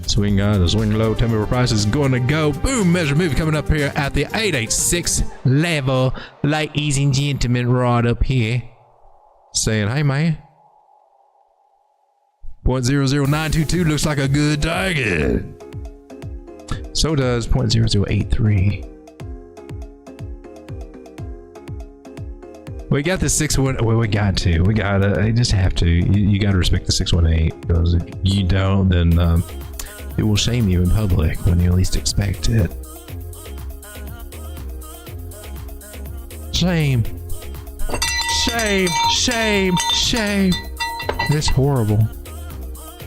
Speaker 3: Swing on, swing low. Tell me where price is going to go. Boom, measure move coming up here at the 886 level. Ladies and gentlemen, right up here. Saying, hey man. 0.00922 looks like a good target. So does 0.0083. We got the 618. Well, we gotta. I just have to. You gotta respect the 618 because if you don't, then it will shame you in public when you least expect it. Shame. Shame. Shame. Shame. It's horrible.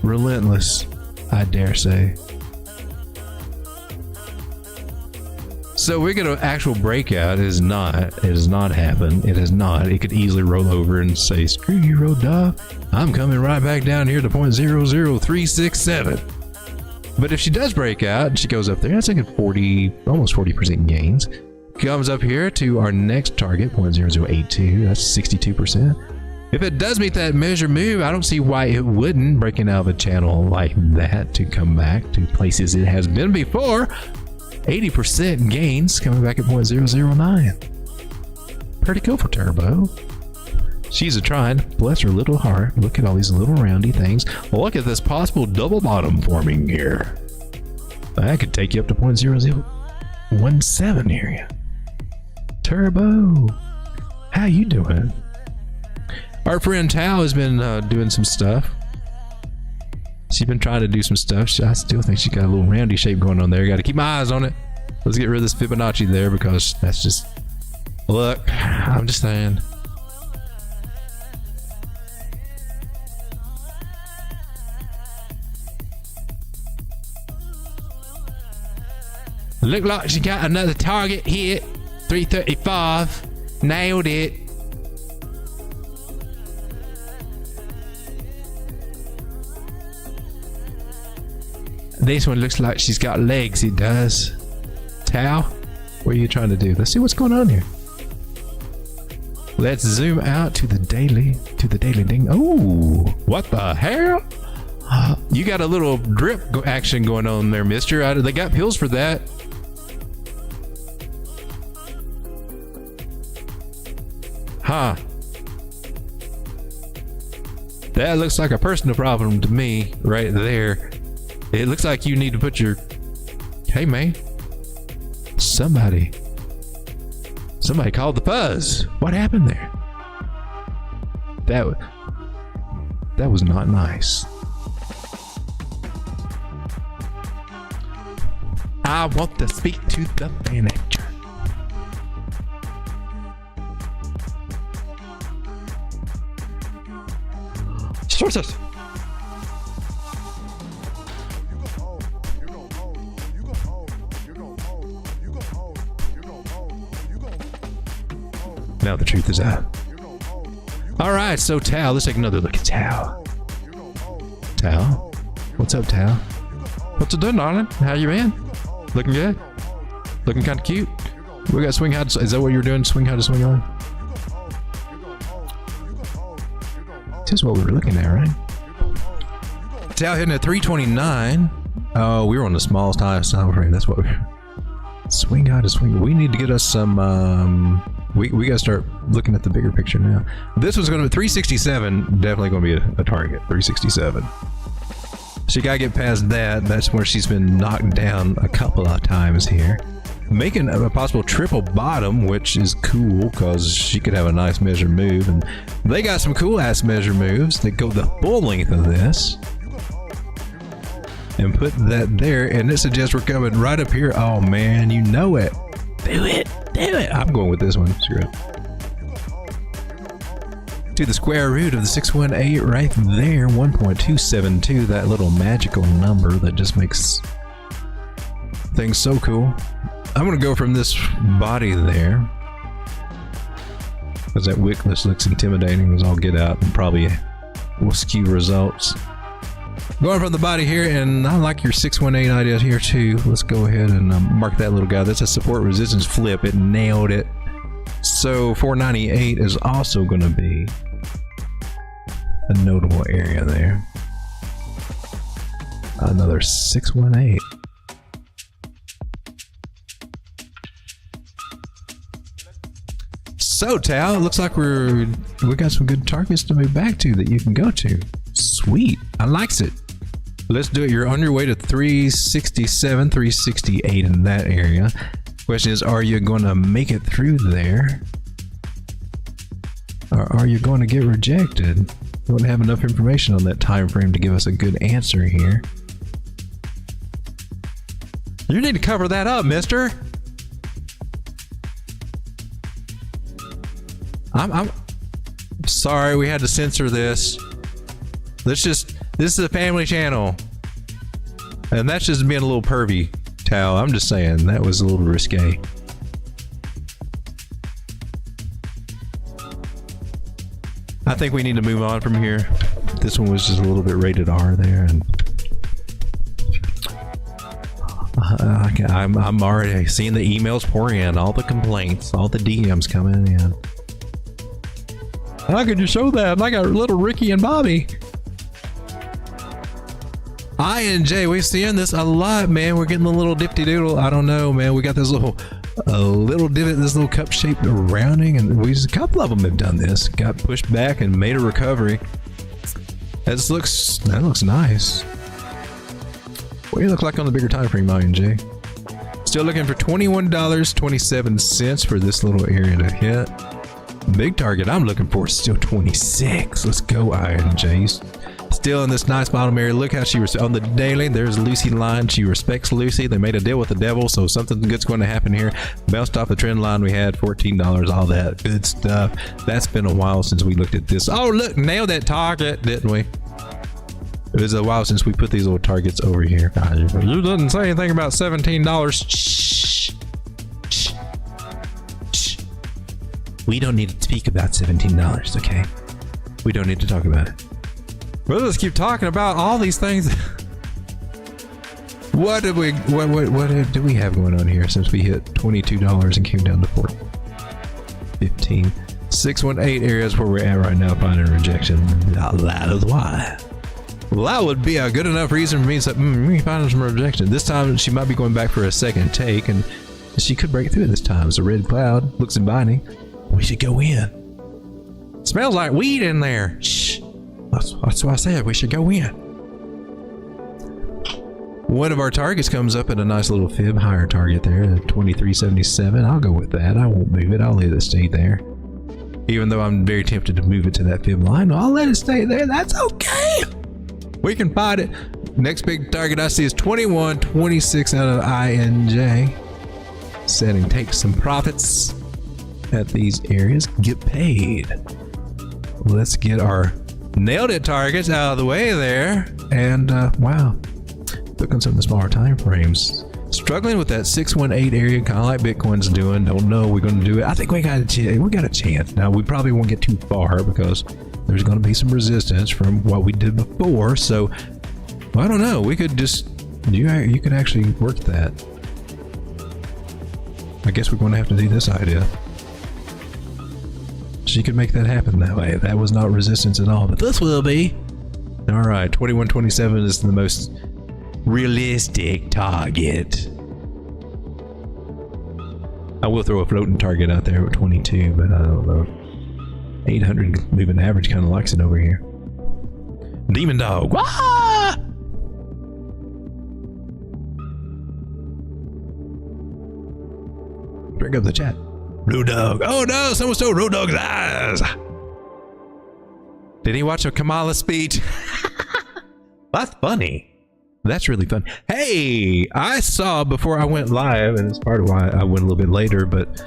Speaker 3: Relentless, I dare say. So we're gonna actual breakout is not. It has not happened. It has not. It could easily roll over and say, "Screw you, Road Dog. I'm coming right back down here to 0.00367." But if she does break out, she goes up there. That's like 40, almost 40% gains. Comes up here to our next target, 0.0082. That's 62%. If it does meet that measure move, I don't see why it wouldn't, breaking out of a channel like that to come back to places it has been before. 80% gains coming back at 0.009. Pretty cool for Turbo. She's a trying. Bless her little heart. Look at all these little roundy things. Well, look at this possible double bottom forming here. That could take you up to 0.0017 here. Turbo, how you doing? Our friend Tao has been doing some stuff. She's been trying to do some stuff. I still think she's got a little roundy shape going on there. Got to keep my eyes on it. Let's get rid of this Fibonacci there because that's just... Look, I'm just saying. Look like she got another target hit. 335. Nailed it. This one looks like she's got legs. It does. Tao, what are you trying to do? Let's see what's going on here. Let's zoom out to the daily ding. Oh, what the hell? You got a little drip action going on there, mister. They got pills for that. Huh. That looks like a personal problem to me right there. It looks like you need to put your... Hey, man. Somebody called the fuzz. What happened there? That was not nice. I want to speak to the manager. Sources. Now the truth is out. All right, so Tao, let's take another look at Tao. Tao, what's up, Tao? What's it doing, darling? How you been? Looking good? Looking kind of cute? We got swing how to, is that what you're doing? Swing how to swing on? This is what we were looking at, right? Tao hitting at 329. Oh, we were on the smallest time frame. That's what we're... Swing how to swing. We need to get us some... We got to start looking at the bigger picture now. This was going to be 367. Definitely going to be a target. 367. She got to get past that. That's where she's been knocked down a couple of times here. Making a possible triple bottom, which is cool because she could have a nice measure move. And they got some cool ass measure moves that go the full length of this. And put that there. And it suggests we're coming right up here. Oh man, you know it. Do it. Do it. I'm going with this one. Screw it. To the square root of the 618 right there. 1.272. That little magical number that just makes things so cool. I'm going to go from this body there. Because that wick list looks intimidating as I'll get out and probably will skew results. Going from the body here, and I like your 618 idea here too. Let's go ahead and mark that little guy. That's a support resistance flip. It nailed it. So 498 is also going to be a notable area there. Another 618. So Tao, it looks like we got some good targets to move back to that you can go to. Sweet, I likes it. Let's do it. You're on your way to 367, 368 in that area. Question is, are you going to make it through there? Or are you going to get rejected? We don't have enough information on that time frame to give us a good answer here. You need to cover that up, mister. I'm sorry, we had to censor this. This is a family channel. And that's just being a little pervy, towel. I'm just saying that was a little risque. I think we need to move on from here. This one was just a little bit rated R there, and I'm already seeing the emails pour in, all the complaints, all the DMs coming in. How could you show that? I got little Ricky and Bobby. I and J, we're seeing this a lot, man. We're getting a little dipty doodle. I don't know, man. We got this little divot, this little cup shaped rounding, and a couple of them have done this. Got pushed back and made a recovery. That looks nice. What do you look like on the bigger time frame, I and J? Still looking for $21.27 for this little area to hit. Big target I'm looking for is still 26. Let's go, Iron J's. Still in this nice bottom area. Look how she was on the daily. There's Lucy line. She respects Lucy. They made a deal with the devil, so something good's going to happen here. Bounced off the trend line we had, $14, all that good stuff. That's been a while since we looked at this. Oh, look, nailed that target, didn't we? It was a while since we put these little targets over here. You didn't say anything about $17. Shh. Shh. Shh. We don't need to speak about $17, okay? We don't need to talk about it. We'll just keep talking about all these things. What do we have going on here since we hit $22 and came down to $15? 618 areas where we're at right now, finding rejection. That is why. Well, that would be a good enough reason for me to say, we find some rejection. This time she might be going back for a second take, and she could break through this time. It's a red cloud, looks inviting. We should go in. Smells like weed in there. Shh. That's why I said we should go in. One of our targets comes up at a nice little fib higher target there at 23.77. I'll go with that. I won't move it. I'll let it stay there. Even though I'm very tempted to move it to that fib line, I'll let it stay there. That's okay. We can fight it. Next big target I see is 21.26 out of INJ. Setting, take some profits at these areas. Get paid. Let's get our nailed it targets out of the way there. And wow. Look on some of the smaller time frames. Struggling with that 618 area, kind of like Bitcoin's doing. Don't know we're going to do it. I think we got a chance. Now we probably won't get too far because there's going to be some resistance from what we did before. So well, I don't know. We could just you could actually work that. I guess we're going to have to do this idea. She could make that happen that way. That was not resistance at all, but this will be. All right, 21.27 is the most realistic target. I will throw a floating target out there with 22, but I don't know. 800 moving average kind of likes it over here. Demon dog. Wah! Bring up the chat. Road dog. Oh no, someone stole Road Dog's eyes. Did he watch a Kamala speech? That's funny. That's really fun. Hey, I saw before I went live, and it's part of why I went a little bit later, but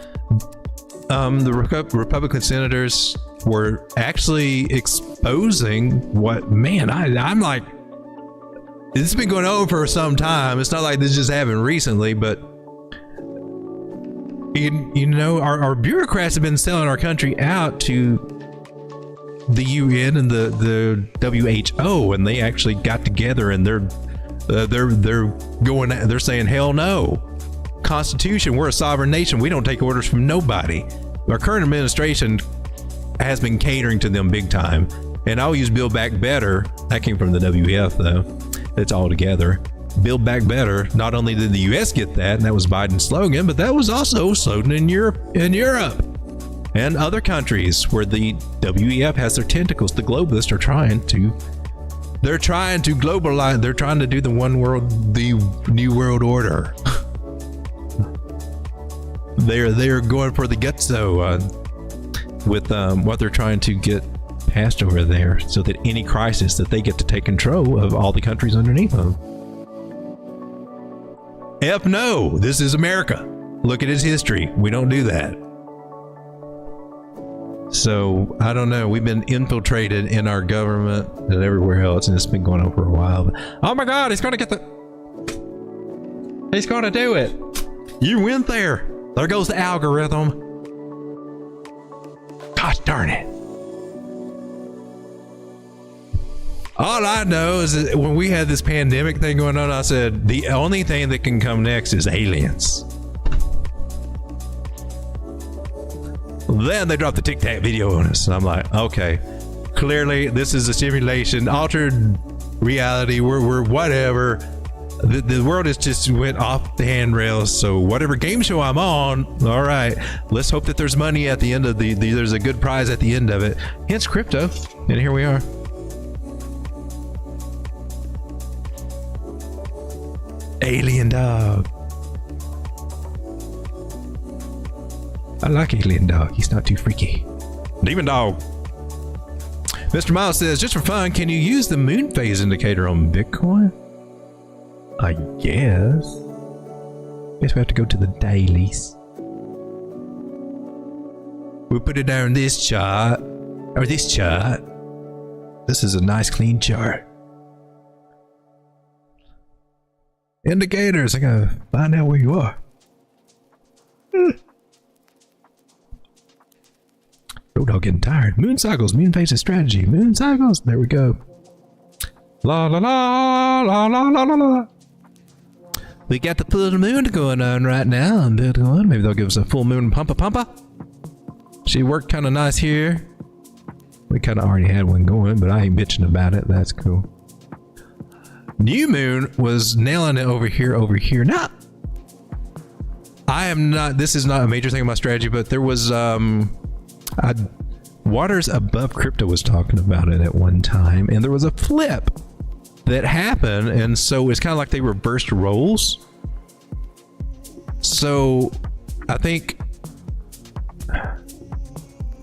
Speaker 3: the Republican senators were actually exposing what, man, I'm like, this has been going on for some time. It's not like this just happened recently, but you know, our bureaucrats have been selling our country out to the UN and the WHO, and they actually got together and they're saying hell no. Constitution, we're a sovereign nation. We don't take orders from nobody. Our current administration has been catering to them big time. And I'll use Build Back Better. That came from the WEF though. It's all together. Build Back Better. Not only did the US get that, and that was Biden's slogan, but that was also slogan in Europe and other countries where the WEF has their tentacles. The globalists are trying to globalize. They're trying to do the one world, the new world order. They're going for the gutso with what they're trying to get passed over there, so that any crisis that they get to take control of all the countries underneath them. F no, this is America. Look at its history. We don't do that. So I don't know. We've been infiltrated in our government and everywhere else, and it's been going on for a while. Oh my God, he's going to get the. He's gonna do it. You went there. There goes the algorithm. Gosh darn it. All I know is that when we had this pandemic thing going on, I said the only thing that can come next is aliens. Then they dropped the Tic Tac video on us, and I'm like, okay, clearly this is a simulation, altered reality. We're whatever. The world has just went off the handrails. So whatever game show I'm on, all right, let's hope that there's money at the end of there's a good prize at the end of it. Hence crypto, and here we are. Alien dog. I like Alien dog. He's not too freaky. Demon dog. Mr. Miles says, just for fun, can you use the moon phase indicator on Bitcoin? I guess. Guess we have to go to the dailies. We'll put it down in this chart. Or this chart. This is a nice clean chart. Indicators. I gotta find out where you are. Road dog getting tired. Moon cycles. Moon phases strategy. Moon cycles. There we go. La la la la la la la la. We got the full moon going on right now on Bitcoin. Maybe they'll give us a full moon pumpa. She worked kind of nice here. We kind of already had one going, but I ain't bitching about it. That's cool. New moon was nailing it over here. Now, I am not, this is not a major thing in my strategy, but there was, Waters Above Crypto was talking about it at one time, and there was a flip that happened, and so it's kind of like they reversed roles. So I think,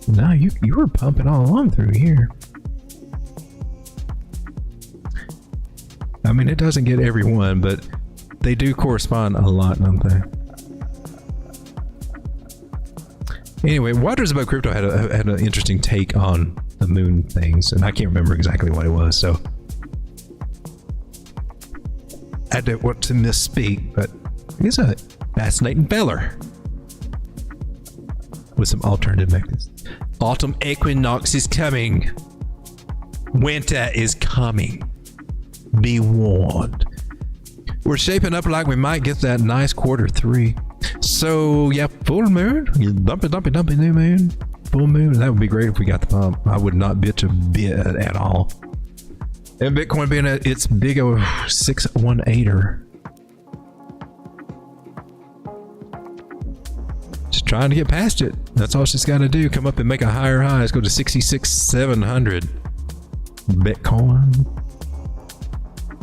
Speaker 3: no, you were pumping all along through here. I mean, it doesn't get everyone, but they do correspond a lot, don't they? Anyway, Waters Above Crypto had an interesting take on the moon things, and I can't remember exactly what it was, so I don't want to misspeak, but he's a fascinating feller with some alternative methods. Autumn equinox is coming. Winter is coming. Be warned. We're shaping up like we might get that nice quarter 3. So yeah, full moon, dumpy new moon, full moon. That would be great if we got the pump. I would not bitch a bit at all. And Bitcoin being at its big 618er. Just trying to get past it. That's all she's got to do. Come up and make a higher high. Let's go to 66,700 Bitcoin.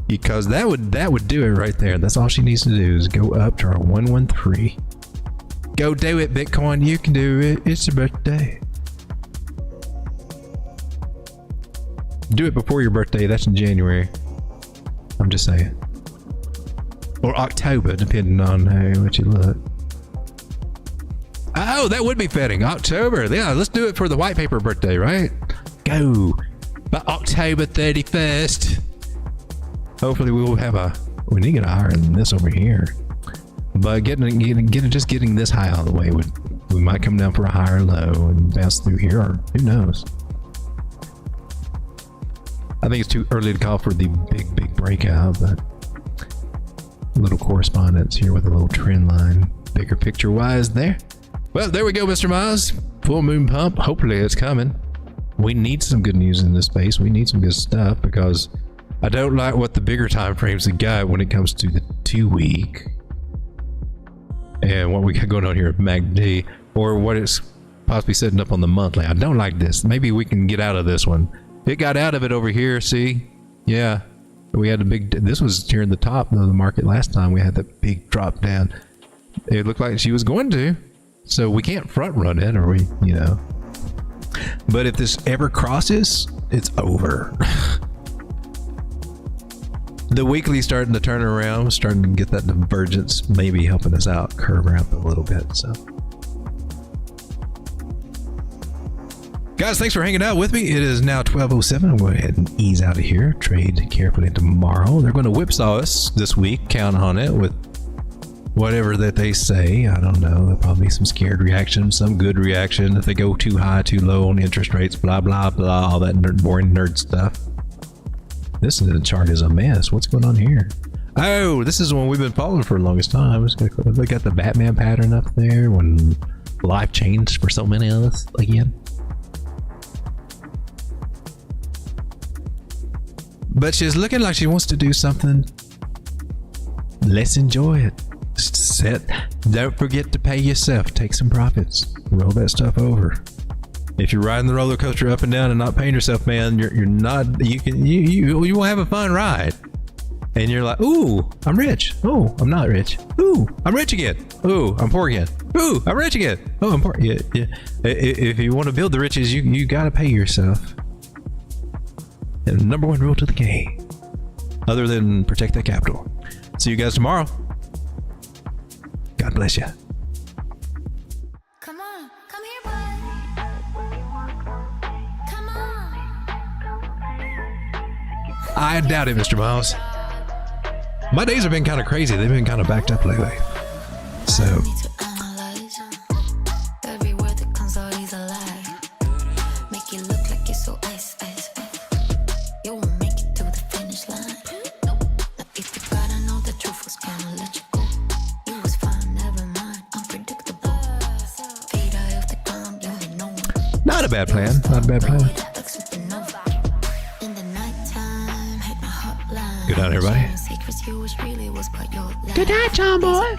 Speaker 3: Because that would do it right there. That's all she needs to do is go up to our 113. Go do it, Bitcoin. You can do it. It's your birthday. Do it before your birthday. That's in January. I'm just saying. Or October, depending on how much you look. Oh, that would be fitting. October. Yeah, let's do it for the white paper birthday, right? Go. By October 31st. Hopefully we will have we need to get higher than this over here. But just getting this high out of the way we might come down for a higher low and bounce through here, or who knows. I think it's too early to call for the big breakout, but a little correspondence here with a little trend line, bigger picture wise there. Well, there we go, Mr. Miles. Full moon pump. Hopefully it's coming. We need some good news in this space. We need some good stuff, because I don't like what the bigger time frames have got when it comes to the 2-week and what we got going on here at MACD, or what it's possibly setting up on the monthly. I don't like this. Maybe we can get out of this one. It got out of it over here, see? Yeah. We had a big, this was near the top of the market last time. We had that big drop down. It looked like she was going to. So we can't front run it, or we, you know. But if this ever crosses, it's over. The weekly starting to turn around, starting to get that divergence, maybe helping us out, curve around a little bit. So, guys, thanks for hanging out with me. It is now 12:07. I'm going to go ahead and ease out of here. Trade carefully tomorrow. They're going to whipsaw us this week. Count on it with whatever that they say. I don't know. There'll probably be some scared reaction, some good reaction if they go too high, too low on interest rates, blah, blah, blah, all that boring nerd stuff. This chart is a mess. What's going on here? Oh, this is the one we've been following for the longest time. Look at the Batman pattern up there when life changed for so many of us again. But she's looking like she wants to do something. Let's enjoy it. Don't forget to pay yourself. Take some profits. Roll that stuff over. If you're riding the roller coaster up and down and not paying yourself, man, you're not. You will have a fun ride. And you're like, ooh, I'm rich. Oh, I'm not rich. Ooh, I'm rich again. Ooh, I'm poor again. Ooh, I'm rich again. Oh, I'm poor. Yeah. If you want to build the riches, you got to pay yourself. And number one rule to the game, other than protect that capital. See you guys tomorrow. God bless you.
Speaker 2: Come on, come here, boy. Come on.
Speaker 3: I doubt it, Mr. Miles. My days have been kind of crazy. They've been kind of backed up lately. So,
Speaker 2: Need to analyze every word that comes out is a lie. Make it look like you're so ice. You won't make it to the finish line. Now if you gotta know the truth was gonna let you go. You was fine, never mind. Unpredictable. Fade out of the ground, you ain't no one.
Speaker 3: not a bad plan. Not a bad plan.
Speaker 2: Like supernova. In the nighttime, hit my hotline.
Speaker 3: Good night, everybody.
Speaker 2: Secrets you wish really was part your life.
Speaker 3: Good night, John boy.